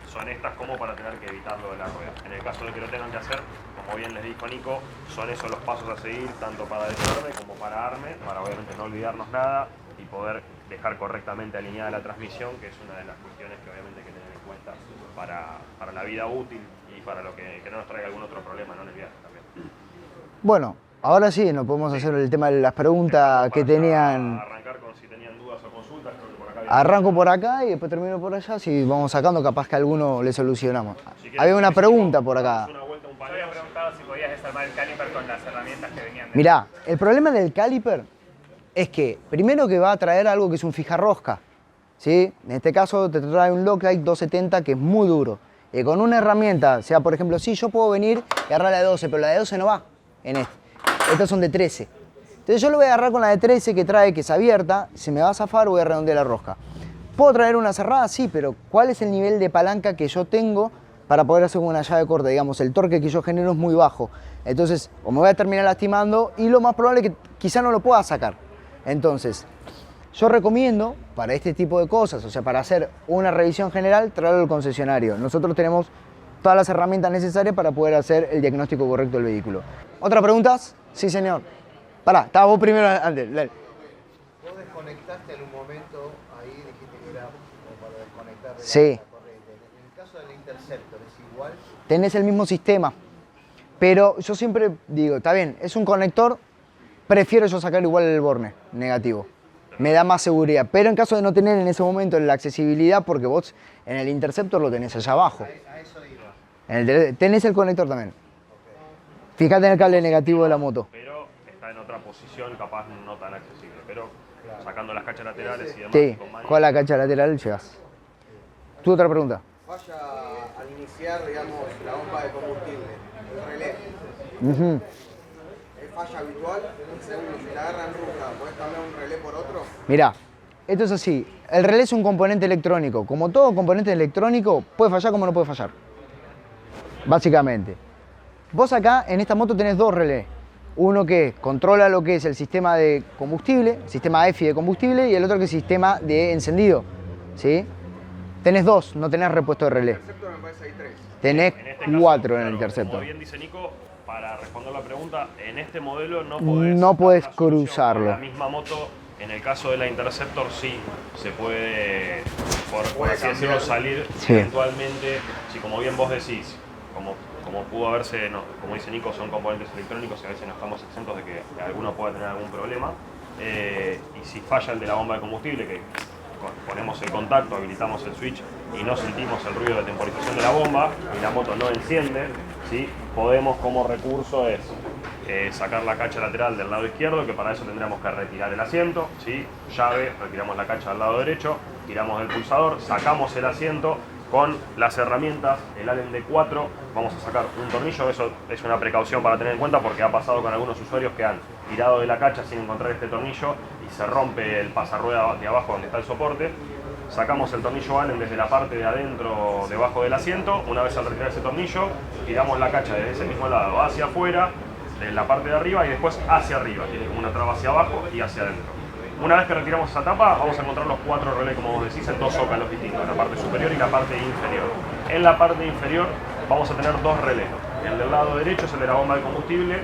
son estas, como para tener que evitarlo de la rueda. En el caso de que lo tengan que hacer, como bien les dijo Nico, son esos los pasos a seguir, tanto para desarme como para arme, para obviamente no olvidarnos nada y poder dejar correctamente alineada la transmisión, que es una de las cuestiones que obviamente hay que tener en cuenta para la vida útil y para lo que no nos traiga algún otro problema, ¿no?, en el viaje también. Bueno, ahora sí, nos podemos hacer el tema de las preguntas que tenían. Arrancar con si tenían dudas o consultas, creo que por acá. Arranco por acá y después termino por allá, si vamos sacando, capaz que a alguno le solucionamos. Si querés, Había una pregunta por acá. Una vuelta, un Yo había preguntado si podías desarmar el caliper con las herramientas que venían de... Mirá, el problema del caliper es que primero que va a traer algo que es un fijarrosca, ¿sí? En este caso te trae un Loctite 270 que es muy duro. Con una herramienta, sea por ejemplo, sí, yo puedo venir y agarrar la de 12, pero la de 12 no va en este. Estas son de 13. Entonces yo lo voy a agarrar con la de 13 que trae, que es abierta, se me va a zafar, voy a redondear la rosca. ¿Puedo traer una cerrada? Sí, pero ¿cuál es el nivel de palanca que yo tengo para poder hacer una llave corta? Digamos, el torque que yo genero es muy bajo. Entonces, o me voy a terminar lastimando y lo más probable es que quizá no lo pueda sacar. Entonces, yo recomiendo para este tipo de cosas, o sea, para hacer una revisión general, traerlo al concesionario. Nosotros tenemos todas las herramientas necesarias para poder hacer el diagnóstico correcto del vehículo. ¿Otras preguntas? Sí, señor. Pará, estaba vos primero antes. Vos desconectaste en un momento, ahí dijiste que era como para desconectar de Sí. la corriente. En el caso del Interceptor, ¿es igual? Tenés el mismo sistema, pero yo siempre digo, está bien, es un conector, prefiero yo sacar igual el borne negativo. Me da más seguridad, pero en caso de no tener en ese momento la accesibilidad, porque vos en el Interceptor lo tenés allá abajo. A eso iba. Tenés el conector también. Fíjate en el cable negativo de la moto. Pero está en otra posición, capaz no tan accesible. Pero sacando las cachas laterales y demás. Sí, con manija. con la cacha lateral llegas. ¿Tú otra pregunta? Falla al iniciar, digamos, la bomba de combustible, el relé. Ujú. ¿Es falla habitual? Segundo, si la agarran ruta, ¿podés cambiar un relé por otro? Mirá, esto es así. El relé es un componente electrónico. Como todo componente electrónico, puede fallar como no puede fallar. Básicamente. Vos acá, en esta moto, tenés dos relés. Uno que controla lo que es el sistema de combustible, el sistema EFI de combustible, y el otro que es el sistema de encendido. ¿Sí? Tenés dos, no tenés repuesto de relé. El Interceptor me parece que hay 3. Tenés En este caso, 4 en el claro, Interceptor. Como bien dice Nico, para responder la pregunta, en este modelo no No podés dar una solución cruzarlo. con la misma moto. En el caso de la Interceptor sí se puede, por así decirlo, salir Sí. eventualmente. Si como bien vos decís, como pudo haberse, no, como dice Nico, son componentes electrónicos y a veces no estamos exentos de que alguno pueda tener algún problema. Y si falla el de la bomba de combustible, que ponemos el contacto, habilitamos el switch y no sentimos el ruido de temporización de la bomba y la moto no enciende, ¿sí? Podemos como recurso sacar la cacha lateral del lado izquierdo, que para eso tendríamos que retirar el asiento, ¿sí? Llave, retiramos la cacha del lado derecho, tiramos el pulsador, sacamos el asiento. Con las herramientas, el Allen D4, vamos a sacar un tornillo. Eso es una precaución para tener en cuenta porque ha pasado con algunos usuarios que han tirado de la cacha sin encontrar este tornillo y se rompe el pasarrueda de abajo donde está el soporte. Sacamos el tornillo Allen desde la parte de adentro, debajo del asiento. Una vez al retirar ese tornillo, tiramos la cacha desde ese mismo lado hacia afuera, de la parte de arriba y después hacia arriba. Tiene como una traba hacia abajo y hacia adentro. Una vez que retiramos esa tapa, vamos a encontrar los 4 relés, como vos decís, en 2 zócalos distintos, la parte superior y la parte inferior. En la parte inferior vamos a tener 2 relés. El del lado derecho es el de la bomba de combustible.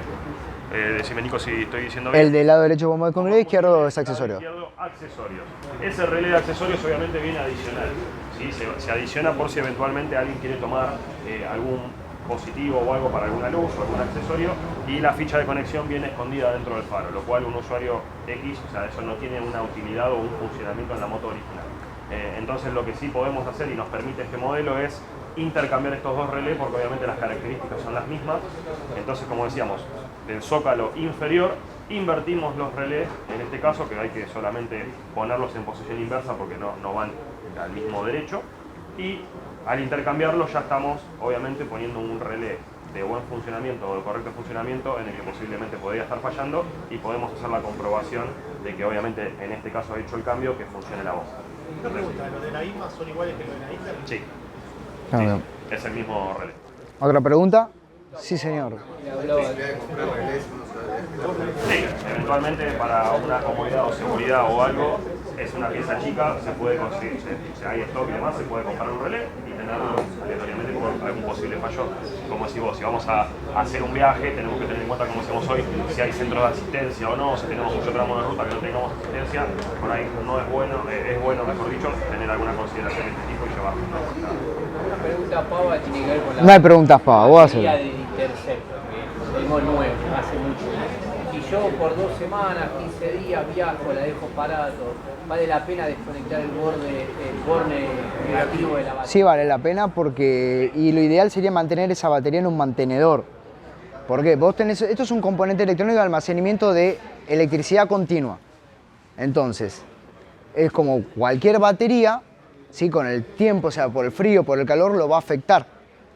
Decime, Nico, si estoy diciendo bien. El del lado derecho bomba de combustible, izquierdo es accesorio. Izquierdo, accesorios. Ese relé de accesorios obviamente viene adicional. ¿Sí? Se adiciona por si eventualmente alguien quiere tomar algún positivo o algo para alguna luz o algún accesorio, y la ficha de conexión viene escondida dentro del faro, lo cual un usuario X, o sea, eso no tiene una utilidad o un funcionamiento en la moto original. Entonces lo que sí podemos hacer y nos permite este modelo es intercambiar estos dos relés porque obviamente las características son las mismas. Entonces, como decíamos, del zócalo inferior invertimos los relés, en este caso que hay que solamente ponerlos en posición inversa porque no van al mismo derecho, y al intercambiarlos ya estamos obviamente poniendo un relé de buen funcionamiento o de correcto funcionamiento en el que posiblemente podría estar fallando y podemos hacer la comprobación de que obviamente en este caso ha hecho el cambio que funcione la voz. Una pregunta, ¿los de la ISMA son iguales que los de la Inter? Sí, Ah, bien. es el mismo relé. ¿Otra pregunta? Sí, señor. Sí, eventualmente para una comodidad o seguridad o algo, es una pieza chica, se puede conseguir, si hay stock y demás, se puede comprar un relé y tenerlo aleatoriamente por algún posible fallo. Como decís vos, si vamos a hacer un viaje, tenemos que tener en cuenta, como decimos hoy, si hay centros de asistencia o no, si tenemos mucho tramo de ruta que no tengamos asistencia, por ahí no es bueno, mejor dicho, tener alguna consideración de este tipo y llevarlo. Una pregunta, Pava, tiene que ver con la No hay preguntas, Pava, vos batería hacelo. del Interceptor, que tenemos nuevo, hace mucho. Si yo por 2 semanas, 15 días viajo, la dejo parada, ¿vale la pena desconectar el borne negativo de la batería? Sí, vale la pena porque, y lo ideal sería mantener esa batería en un mantenedor. ¿Por qué? Vos tenés, esto es un componente electrónico de almacenamiento de electricidad continua. Entonces, es como cualquier batería, ¿sí? Con el tiempo, o sea, por el frío, por el calor, lo va a afectar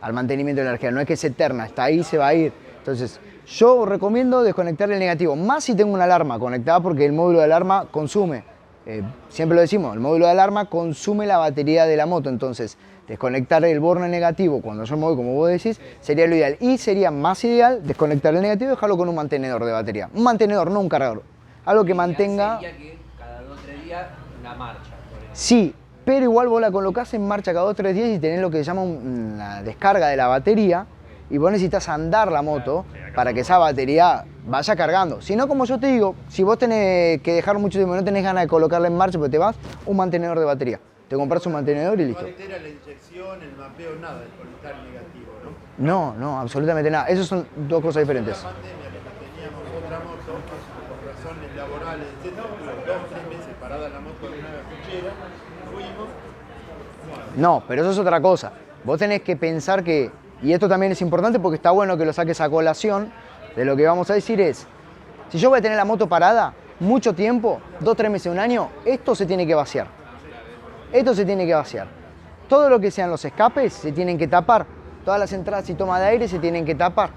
al mantenimiento de la energía. No es que es eterna, está ahí, se va a ir. Entonces, yo recomiendo desconectar el negativo, más si tengo una alarma conectada porque el módulo de alarma consume, siempre lo decimos, el módulo de alarma consume la batería de la moto, entonces desconectar el borne negativo cuando yo me voy, como vos decís, sería lo ideal. Y sería más ideal desconectar el negativo y dejarlo con un mantenedor de batería. Un mantenedor, no un cargador. Algo que mantenga... Sería que cada 2 o 3 días una marcha. Por ejemplo. Sí, pero igual vos la colocás en marcha cada 2 o 3 días y tenés lo que se llama una descarga de la batería y vos necesitas andar la moto para que esa batería vaya cargando. Si no, como yo te digo, si vos tenés que dejar mucho tiempo y no tenés ganas de colocarla en marcha porque te vas, un mantenedor de batería. Te compras un mantenedor y No listo. altera la inyección, el mapeo, nada, el conectar el negativo, ¿no? No, absolutamente nada. Esas son dos cosas diferentes. En la pandemia, lo que teníamos otra moto, por razones laborales, etc., estuvo 2 o 3 meses parada la moto en una cochera, fuimos. No, pero eso es otra cosa. Vos tenés que pensar que, y esto también es importante porque está bueno que lo saques a colación, de lo que vamos a decir es, si yo voy a tener la moto parada mucho tiempo, 2, 3 meses, un año, esto se tiene que vaciar. Esto se tiene que vaciar. Todo lo que sean los escapes se tienen que tapar. Todas las entradas y tomas de aire se tienen que tapar.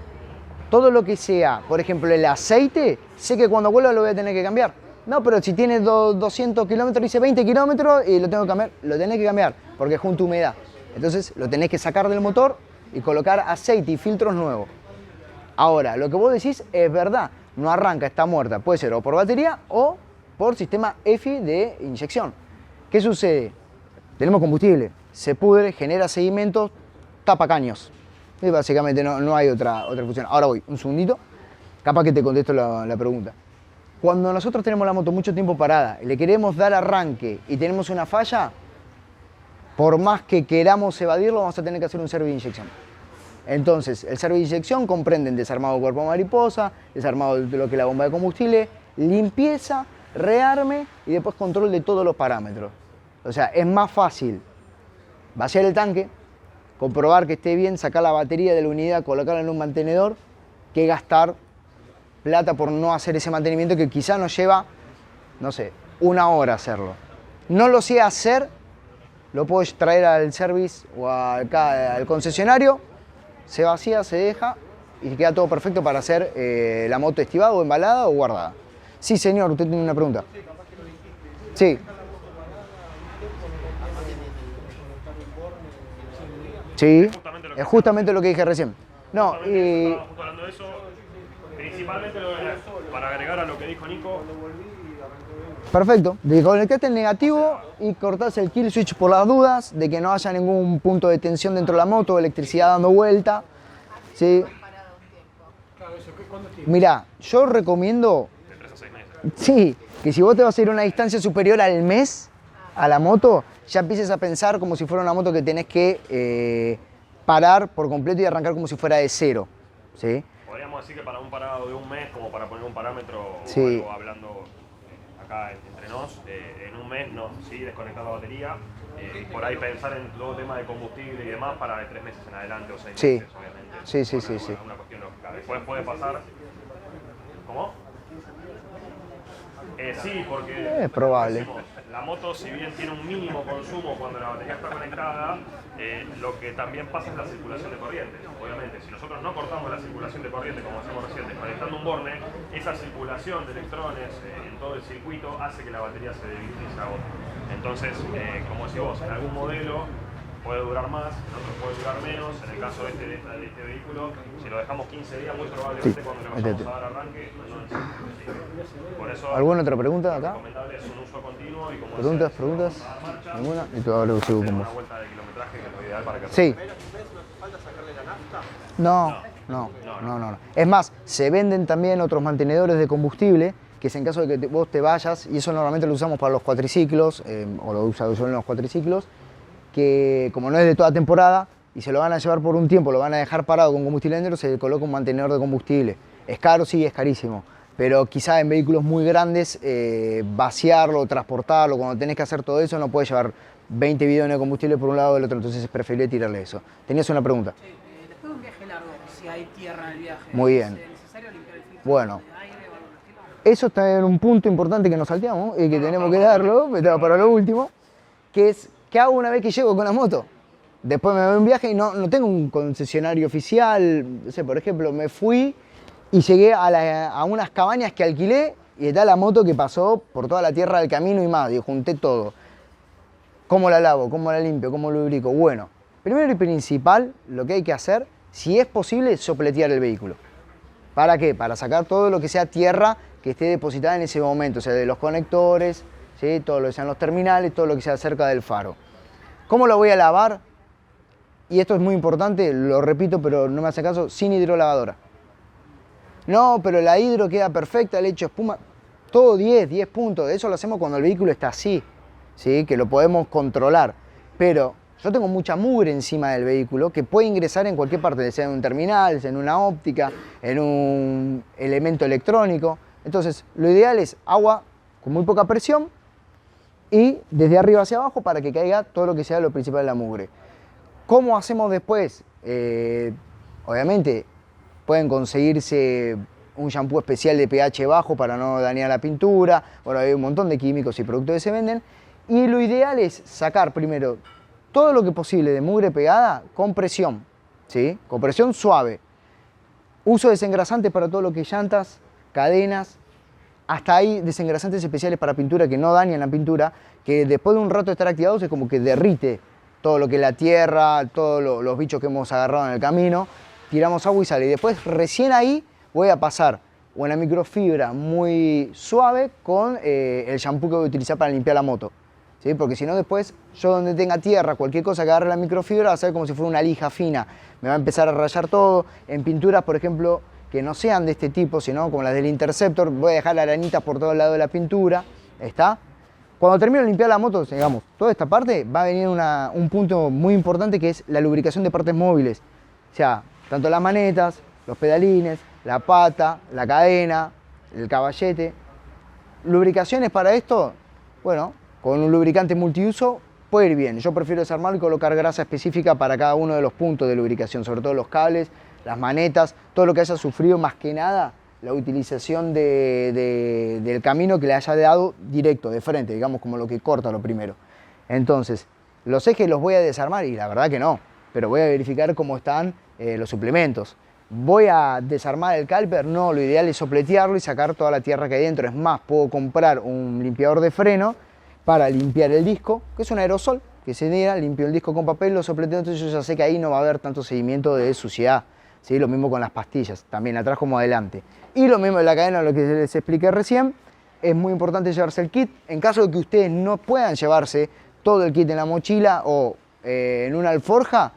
Todo lo que sea, por ejemplo, el aceite, sé que cuando vuelva lo voy a tener que cambiar. No, pero si tiene 200 kilómetros, dice 20 kilómetros y lo tengo que cambiar, lo tenés que cambiar porque es junto a humedad. Entonces lo tenés que sacar del motor y colocar aceite y filtros nuevos. Ahora, lo que vos decís es verdad, no arranca, está muerta. Puede ser o por batería o por sistema EFI de inyección. ¿Qué sucede? Tenemos combustible, se pudre, genera sedimentos, tapa caños. Y básicamente no hay otra función. Ahora voy, un segundito, capaz que te contesto la pregunta. Cuando nosotros tenemos la moto mucho tiempo parada y le queremos dar arranque y tenemos una falla, por más que queramos evadirlo, vamos a tener que hacer un servicio de inyección. Entonces, el servicio de inyección comprende desarmado de cuerpo mariposa, desarmado de lo que es la bomba de combustible, limpieza, rearme y después control de todos los parámetros. O sea, es más fácil vaciar el tanque, comprobar que esté bien, sacar la batería de la unidad, colocarla en un mantenedor, que gastar plata por no hacer ese mantenimiento que quizá nos lleva, no sé, 1 hora hacerlo. No lo sé hacer, lo puedo traer al service o al concesionario, se vacía, se deja y queda todo perfecto para hacer la moto estivada o embalada o guardada. Sí, señor, usted tiene una pregunta. Sí. Sí, es justamente lo que dije recién. No, y... Estábamos justo hablando de eso, principalmente para agregar a lo que dijo Nico. Perfecto, desconectaste el negativo y cortás el kill switch por las dudas de que no haya ningún punto de tensión dentro de la moto, electricidad dando vuelta. ¿Sí? Mirá, yo recomiendo, De 3 a 6 meses. sí, que si vos te vas a ir a una distancia superior al mes a la moto, ya empieces a pensar como si fuera una moto que tenés que parar por completo y arrancar como si fuera de cero. ¿Sí? Podríamos decir que para un parado de un mes, como para poner un parámetro Sí. o algo hablando a acá entre nos, en un mes no, sí, desconectar la batería, por ahí pensar en todo tema de combustible y demás para de 3 meses en adelante o 6 Sí. meses, obviamente. Sí, sí, Bueno, sí, sí. una cuestión lógica. Después puede pasar... ¿Cómo? Sí, porque Es probable. decimos, la moto, si bien tiene un mínimo consumo cuando la batería está conectada, lo que también pasa es la circulación de corriente. Obviamente, si nosotros no cortamos la circulación de corriente, como hacemos recién, desconectando un borne, esa circulación de electrones en todo el circuito hace que la batería se debilite y se agote. Entonces, como decís vos, en algún modelo puede durar más, en otros puede durar menos. En el caso de este vehículo, si lo dejamos 15 días, muy probablemente cuando le vayamos a dar arranque, no necesite. Por eso, ¿Alguna otra pregunta acá? recomendable es un uso continuo y como ¿Preguntas? decía, ¿Preguntas? a marcha, ¿Ninguna? Y tú ahora sigo con una vos. vuelta de kilometraje que es lo ideal para que Sí. No, no. Es más, se venden también otros mantenedores de combustible, que es en caso de que vos te vayas, y eso normalmente lo usamos para los cuatriciclos, o lo he usado yo en los cuatriciclos, que como no es de toda temporada, y se lo van a llevar por un tiempo, lo van a dejar parado con combustible dentro, se le coloca un mantenedor de combustible. Es caro, sí, es carísimo, pero quizá en vehículos muy grandes, vaciarlo, transportarlo, cuando tenés que hacer todo eso, no puedes llevar 20 bidones de combustible por un lado o del otro, entonces es preferible tirarle eso. ¿Tenías una pregunta? Después de un viaje largo, si hay tierra en el viaje, Muy bien. ¿es necesario limpiar el filtro Bueno. de aire o algo así? Eso está en un punto importante que nos salteamos y que tenemos que darlo, para lo último, que es, ¿qué hago una vez que llego con la moto? Después me voy a un viaje y no tengo un concesionario oficial, no sé, por ejemplo, me fui y llegué a unas cabañas que alquilé y está la moto que pasó por toda la tierra del camino y más, y junté todo. ¿Cómo la lavo? ¿Cómo la limpio? ¿Cómo lubrico? Bueno, primero y principal, lo que hay que hacer, si es posible, es sopletear el vehículo. ¿Para qué? Para sacar todo lo que sea tierra que esté depositada en ese momento, o sea, de los conectores, ¿sí? Todo lo que sean los terminales, todo lo que sea cerca del faro. ¿Cómo lo voy a lavar? Y esto es muy importante, lo repito, pero no me hace caso, sin hidrolavadora. No, pero la hidro queda perfecta, le echo espuma. Todo 10 puntos. Eso lo hacemos cuando el vehículo está así, ¿sí? Que lo podemos controlar. Pero yo tengo mucha mugre encima del vehículo que puede ingresar en cualquier parte, sea en un terminal, sea en una óptica, en un elemento electrónico. Entonces, lo ideal es agua con muy poca presión y desde arriba hacia abajo para que caiga todo lo que sea lo principal de la mugre. ¿Cómo hacemos después? Obviamente pueden conseguirse un shampoo especial de pH bajo para no dañar la pintura. Bueno, hay un montón de químicos y productos que se venden. Y lo ideal es sacar primero todo lo que posible de mugre pegada con presión, ¿sí? Con presión suave. Uso desengrasante para todo lo que es llantas, cadenas. Hasta hay desengrasantes especiales para pintura que no dañan la pintura, que después de un rato de estar activados es como que derrite todo lo que es la tierra, todos los bichos que hemos agarrado en el camino. Tiramos agua y sale. Y después recién ahí voy a pasar una microfibra muy suave con el shampoo que voy a utilizar para limpiar la moto, ¿sí? Porque si no después, yo donde tenga tierra, cualquier cosa que agarre la microfibra va a ser como si fuera una lija fina. Me va a empezar a rayar todo. En pinturas, por ejemplo, que no sean de este tipo, sino como las del Interceptor, voy a dejar la arenita por todo el lado de la pintura. ¿Está? Cuando termino de limpiar la moto, digamos, toda esta parte, va a venir un punto muy importante que es la lubricación de partes móviles. O sea, tanto las manetas, los pedalines, la pata, la cadena, el caballete. Lubricaciones para esto, bueno, con un lubricante multiuso puede ir bien. Yo prefiero desarmarlo y colocar grasa específica para cada uno de los puntos de lubricación, sobre todo los cables, las manetas, todo lo que haya sufrido más que nada la utilización del camino que le haya dado directo, de frente, digamos como lo que corta lo primero. Entonces, los ejes los voy a desarmar y la verdad que no, pero voy a verificar cómo están los suplementos. ¿Voy a desarmar el caliper? No, lo ideal es sopletearlo y sacar toda la tierra que hay dentro. Es más, puedo comprar un limpiador de freno para limpiar el disco, que es un aerosol que se diera, limpio el disco con papel, lo sopleteo, entonces yo ya sé que ahí no va a haber tanto seguimiento de suciedad. ¿Sí? Lo mismo con las pastillas, también atrás como adelante. Y lo mismo en la cadena, lo que les expliqué recién, es muy importante llevarse el kit. En caso de que ustedes no puedan llevarse todo el kit en la mochila o en una alforja,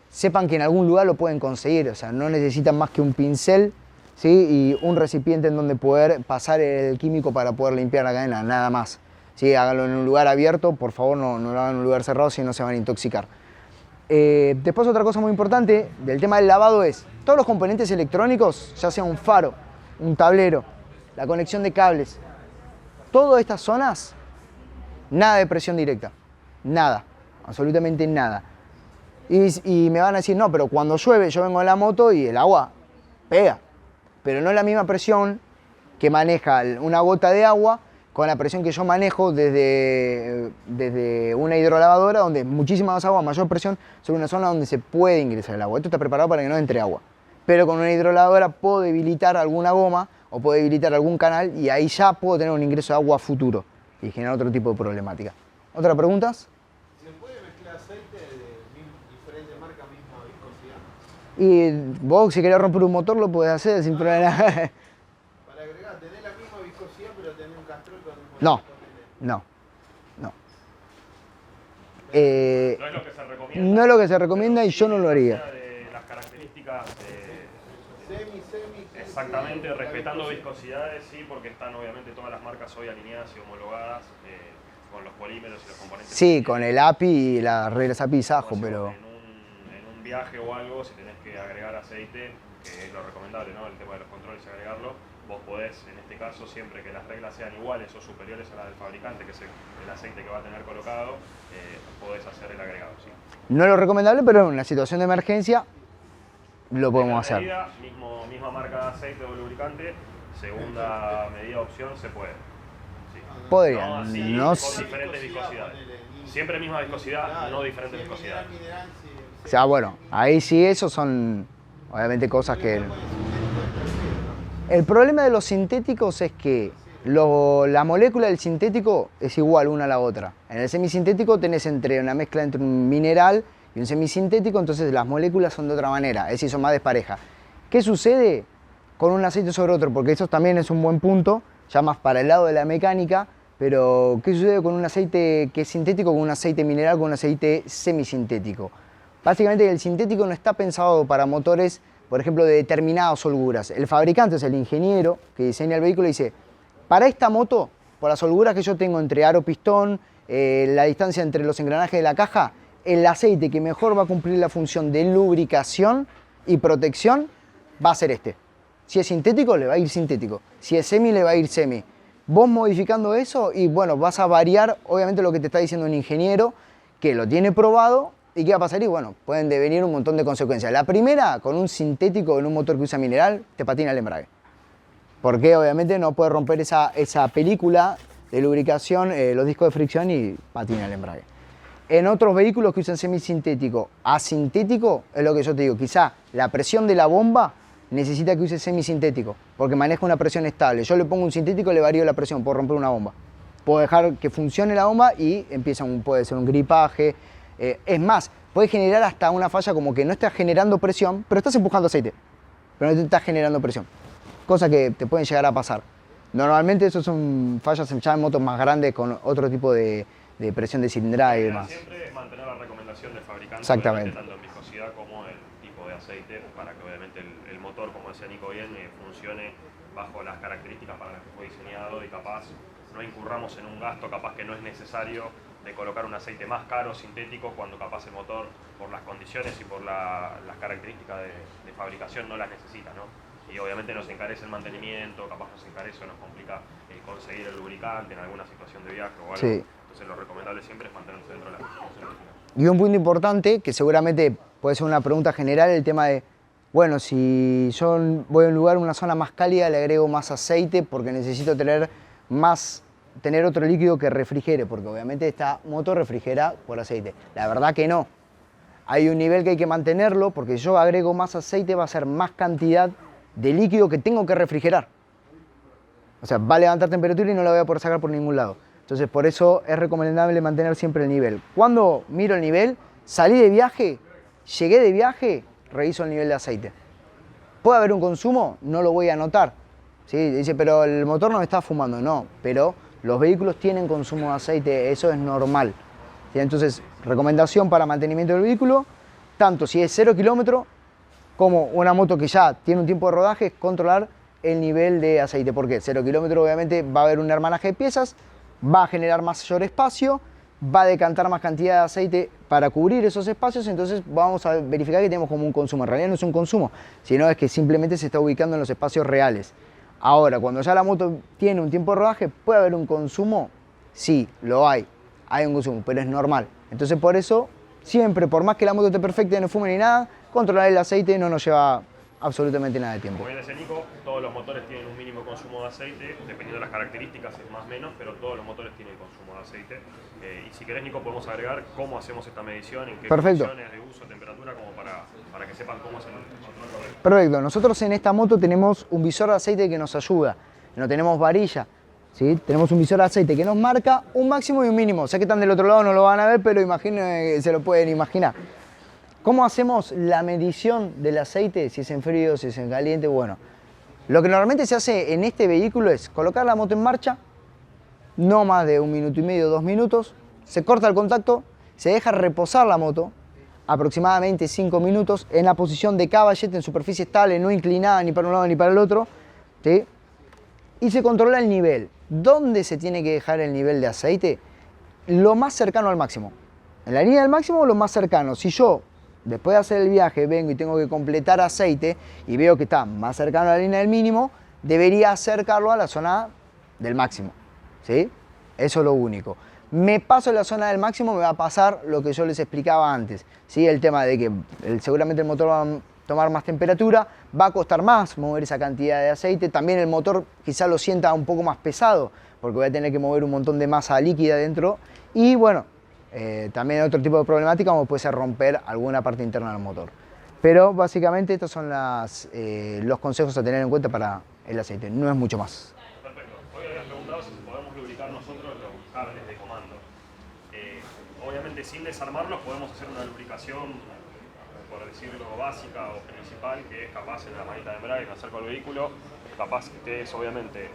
sepan que en algún lugar lo pueden conseguir, o sea, no necesitan más que un pincel, ¿sí? Y un recipiente en donde poder pasar el químico para poder limpiar la cadena, nada más. ¿Sí? Háganlo en un lugar abierto, por favor no lo hagan en un lugar cerrado, si no se van a intoxicar. Después otra cosa muy importante del tema del lavado es, todos los componentes electrónicos, ya sea un faro, un tablero, la conexión de cables, todas estas zonas, nada de presión directa. Nada, absolutamente nada. Y me van a decir, no, pero cuando llueve yo vengo en la moto y el agua pega. Pero no es la misma presión que maneja una gota de agua con la presión que yo manejo desde una hidrolavadora donde muchísima más agua, mayor presión sobre una zona donde se puede ingresar el agua. Esto está preparado para que no entre agua. Pero con una hidrolavadora puedo debilitar alguna goma o puedo debilitar algún canal y ahí ya puedo tener un ingreso de agua futuro y generar otro tipo de problemática. ¿Otras preguntas? ¿Se puede mezclar aceite de diferentes marcas, misma viscosidad? Y vos si querés romper un motor lo podés hacer sin problema. Para agregar, tenés la misma viscosidad pero tenés un castrol con un No, motor. no. No es lo que se recomienda. No es lo que se recomienda y yo no lo haría. De las características Semi. exactamente, respetando viscosidades, sí, porque están obviamente todas las marcas hoy alineadas y homologadas con los polímeros y los componentes. Sí, con el API y las reglas API y SAJO, pero... En un viaje o algo, si tenés que agregar aceite, que es lo recomendable, ¿no? El tema de los controles y agregarlo, vos podés, en este caso, siempre que las reglas sean iguales o superiores a las del fabricante, que es el aceite que va a tener colocado, podés hacer el agregado, sí. No es lo recomendable, pero en una situación de emergencia lo podemos hacer. Medida, misma marca de aceite o lubricante, segunda medida opción, se puede. Sí. Podría, no, así, no con sé. diferentes viscosidades. Siempre misma viscosidad, no diferentes viscosidades. O sea, bueno, ahí sí, eso son obviamente cosas que... El problema de los sintéticos es que la molécula del sintético es igual una a la otra. En el semisintético tenés una mezcla entre un mineral y un semisintético, entonces las moléculas son de otra manera, es decir, son más desparejas. ¿Qué sucede con un aceite sobre otro? Porque eso también es un buen punto, ya más para el lado de la mecánica, pero ¿qué sucede con un aceite que es sintético, con un aceite mineral, con un aceite semisintético? Básicamente el sintético no está pensado para motores, por ejemplo, de determinadas holguras. El fabricante es el ingeniero que diseña el vehículo y dice, para esta moto, por las holguras que yo tengo entre aro-pistón, la distancia entre los engranajes de la caja, el aceite que mejor va a cumplir la función de lubricación y protección va a ser este. Si es sintético, le va a ir sintético. Si es semi, le va a ir semi. Vos modificando eso y bueno, vas a variar obviamente lo que te está diciendo un ingeniero que lo tiene probado. ¿Y qué va a pasar? Y bueno, pueden devenir un montón de consecuencias. La primera, con un sintético en un motor que usa mineral, te patina el embrague. Porque obviamente no puede romper esa película de lubricación, los discos de fricción y patina el embrague. En otros vehículos que usan semisintético a sintético, es lo que yo te digo, quizá la presión de la bomba necesita que use semisintético, porque maneja una presión estable. Yo le pongo un sintético, le varío la presión, puedo romper una bomba. Puedo dejar que funcione la bomba y puede ser un gripaje. Es más, puede generar hasta una falla como que no estás generando presión, pero estás empujando aceite, pero no te estás generando presión. Cosas que te pueden llegar a pasar. Normalmente eso son fallas ya en motos más grandes con otro tipo de presión de cilindrada y demás. Siempre es mantener la recomendación del fabricante, exactamente, tanto en viscosidad como el tipo de aceite, para que obviamente el motor, como decía Nico bien, funcione bajo las características para las que fue diseñado y capaz no incurramos en un gasto capaz que no es necesario de colocar un aceite más caro sintético cuando capaz el motor por las condiciones y por las características de fabricación no las necesita, ¿no? Y obviamente nos encarece el mantenimiento, capaz nos encarece o nos complica conseguir el lubricante en alguna situación de viaje o algo. Sí. Entonces lo recomendable siempre es mantenerse dentro de la situación original. Y un punto importante, que seguramente puede ser una pregunta general, el tema de, bueno, si yo voy a un lugar, una zona más cálida, le agrego más aceite porque necesito tener otro líquido que refrigere, porque obviamente esta moto refrigera por aceite. La verdad que no. Hay un nivel que hay que mantenerlo, porque si yo agrego más aceite va a ser más cantidad de líquido que tengo que refrigerar. O sea, va a levantar temperatura y no la voy a poder sacar por ningún lado. Entonces, por eso es recomendable mantener siempre el nivel. Cuando miro el nivel, salí de viaje, llegué de viaje, reviso el nivel de aceite. ¿Puede haber un consumo? No lo voy a notar. ¿Sí? Dice, pero el motor no me está fumando. No, pero los vehículos tienen consumo de aceite, eso es normal. ¿Sí? Entonces, recomendación para mantenimiento del vehículo, tanto si es 0 kilómetros, como una moto que ya tiene un tiempo de rodaje, es controlar el nivel de aceite. ¿Por qué? 0 kilómetros obviamente va a haber un hermanaje de piezas, va a generar mayor espacio, va a decantar más cantidad de aceite para cubrir esos espacios, entonces vamos a verificar que tenemos como un consumo. En realidad no es un consumo, sino es que simplemente se está ubicando en los espacios reales. Ahora, cuando ya la moto tiene un tiempo de rodaje, ¿puede haber un consumo? Sí, lo hay. Hay un consumo, pero es normal. Entonces, por eso, siempre, por más que la moto esté perfecta y no fume ni nada, controlar el aceite no nos lleva absolutamente nada de tiempo. Como bien decía Nico, todos los motores tienen un mínimo consumo de aceite, dependiendo de las características es más o menos, pero todos los motores tienen consumo de aceite. Y si querés, Nico, podemos agregar cómo hacemos esta medición, en qué Perfecto. condiciones de uso, temperatura, como para que sepan cómo hacer el control correcto. Perfecto. Nosotros en esta moto tenemos un visor de aceite que nos ayuda. No tenemos varilla, ¿sí? Tenemos un visor de aceite que nos marca un máximo y un mínimo. Sé que están del otro lado, no lo van a ver, pero se lo pueden imaginar. ¿Cómo hacemos la medición del aceite? Si es en frío, si es en caliente, bueno. Lo que normalmente se hace en este vehículo es colocar la moto en marcha, no más de 1 minuto y medio, 2 minutos, se corta el contacto, se deja reposar la moto, aproximadamente 5 minutos, en la posición de caballete en superficie estable, no inclinada ni para un lado ni para el otro, ¿sí? Y se controla el nivel. ¿Dónde se tiene que dejar el nivel de aceite? Lo más cercano al máximo. En la línea del máximo, lo más cercano. Si yo, después de hacer el viaje, vengo y tengo que completar aceite y veo que está más cercano a la línea del mínimo, debería acercarlo a la zona del máximo, ¿sí? Eso es lo único. Me paso en la zona del máximo, me va a pasar lo que yo les explicaba antes, ¿sí? El tema de que seguramente el motor va a tomar más temperatura, va a costar más mover esa cantidad de aceite, también el motor quizá lo sienta un poco más pesado, porque voy a tener que mover un montón de masa líquida dentro, y bueno, también otro tipo de problemática como puede ser romper alguna parte interna del motor. Pero básicamente estos son los consejos a tener en cuenta para el aceite, no es mucho más. Perfecto. Hoy habías preguntado si podemos lubricar nosotros los cables de comando. Obviamente sin desarmarlos podemos hacer una lubricación, por decirlo, básica o principal, que es capaz en la manita de embrague, me acerco al vehículo, capaz que es obviamente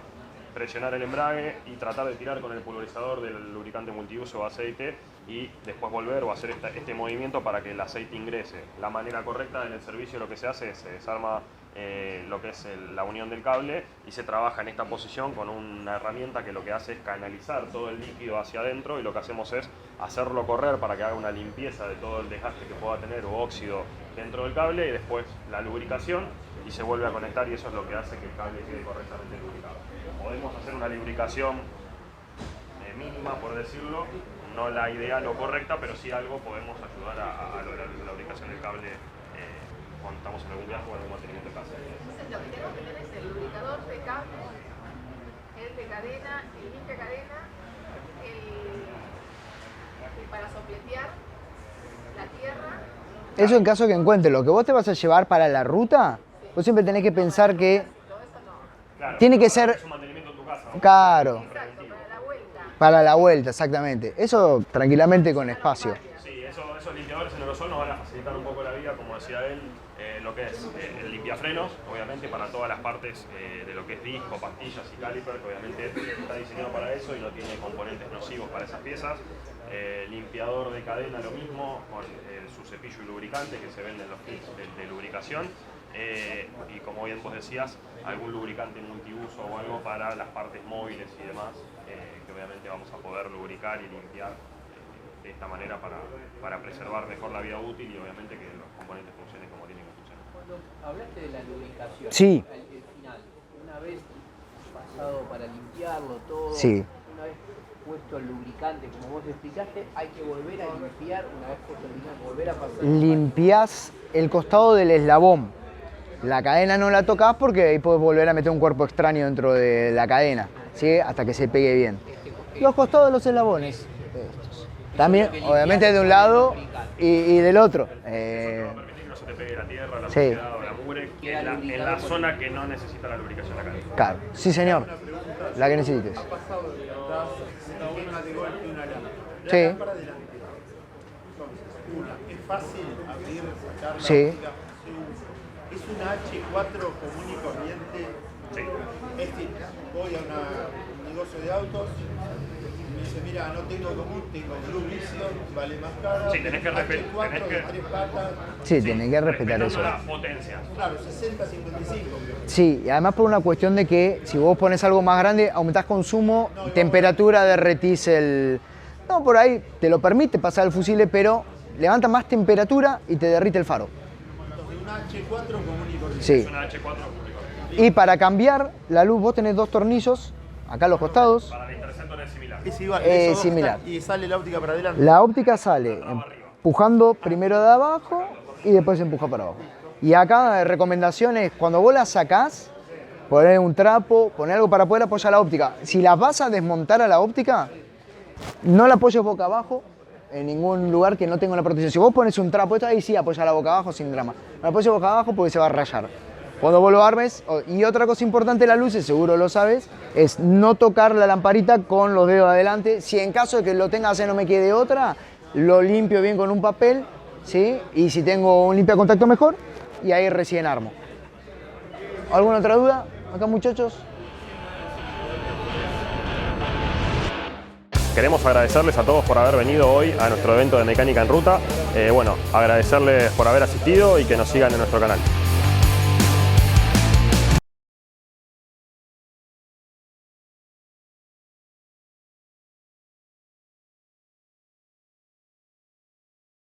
presionar el embrague y tratar de tirar con el pulverizador del lubricante multiuso o aceite y después volver o hacer este movimiento para que el aceite ingrese. La manera correcta en el servicio lo que se hace es se desarma lo que es la unión del cable y se trabaja en esta posición con una herramienta que lo que hace es canalizar todo el líquido hacia adentro y lo que hacemos es hacerlo correr para que haga una limpieza de todo el desgaste que pueda tener o óxido dentro del cable y después la lubricación y se vuelve a conectar y eso es lo que hace que el cable quede correctamente lubricado. Podemos hacer una lubricación mínima, por decirlo, no la ideal o correcta, pero sí algo podemos ayudar a lograr la lubricación del cable cuando estamos en algún viaje o en algún mantenimiento de casa. Entonces lo que tenemos que tener es el lubricador de cable, el de cadena, el limpia cadena, el para sopletear la tierra. Eso en caso que encuentres lo que vos te vas a llevar para la ruta, vos siempre tenés que pensar que Claro, tiene que ser... Es un mantenimiento en tu casa, ¿no? Claro, Exacto, para la vuelta. para la vuelta, exactamente. Eso tranquilamente con espacio. Sí, esos limpiadores en aerosol nos van a facilitar un poco la vida, como decía él, lo que es el limpiafrenos, obviamente para todas las partes de lo que es disco, pastillas y caliper, que obviamente está diseñado para eso y no tiene componentes nocivos para esas piezas. Limpiador de cadena lo mismo, con su cepillo y lubricante que se venden en los kits de lubricación. Y como bien vos decías, algún lubricante multiuso o algo para las partes móviles y demás, que obviamente vamos a poder lubricar y limpiar de esta manera para preservar mejor la vida útil y obviamente que los componentes funcionen como tienen que funcionar. Cuando hablaste de la lubricación, Sí. el final, una vez pasado para limpiarlo todo, Sí. una vez puesto el lubricante, como vos explicaste, hay que volver a limpiar, una vez puesto el lubricante, volver a pasar. Limpiás el costado del eslabón. La cadena no la tocas porque ahí podés volver a meter un cuerpo extraño dentro de la cadena, ¿sí? Hasta que se pegue bien. Los costados de los eslabones. Estos. También, obviamente, de un lado y del otro. Eso te va a permitir que no se te pegue la tierra, la Sí. suciedad o la mugre en la zona que no necesita la lubricación acá. Claro, sí señor. La que necesites. Ha pasado de atrás una de golpe y una lámpara. La Sí. lámpara delante. Entonces, es fácil abrir, sacarla. Sí. digamos, es una H4 común y corriente. Sí. Es decir, voy a un negocio de autos y me dice, mira, no tengo común, tengo Blue Vision, vale más caro. Sí, tenés que H4 tenés que- de 3 patas. Sí, tienen que respetar Respetando eso. las potencias. Claro, 60-55. Sí, y además por una cuestión de que si vos pones algo más grande, aumentás consumo, temperatura, derretís el... No, por ahí te lo permite pasar el fusible, pero levanta más temperatura y te derrite el faro. Entonces, una H4 común y corriente. Sí. Es una H4 público. Y para cambiar la luz vos tenés 2 tornillos acá a los costados. Para el interceptor es similar. Es igual, Es esos dos similar. están- y sale la óptica para adelante. La óptica sale empujando primero de abajo y después empuja para abajo. Y acá recomendaciones, cuando vos la sacás, poner un trapo, poner algo para poder apoyar la óptica. Si la vas a desmontar a la óptica, no la apoyes boca abajo en ningún lugar que no tenga una protección. Si vos pones un trapo, esto ahí sí apoya la boca abajo sin drama. No la apoyes boca abajo porque se va a rayar. Cuando vos lo armes, y otra cosa importante de las luces, seguro lo sabes, es no tocar la lamparita con los dedos adelante. Si en caso de que lo tengas no me quede otra, lo limpio bien con un papel, ¿sí? Y si tengo un limpia contacto mejor, y ahí recién armo. ¿Alguna otra duda acá, muchachos? Queremos agradecerles a todos por haber venido hoy a nuestro evento de Mecánica en Ruta. Bueno, agradecerles por haber asistido y que nos sigan en nuestro canal.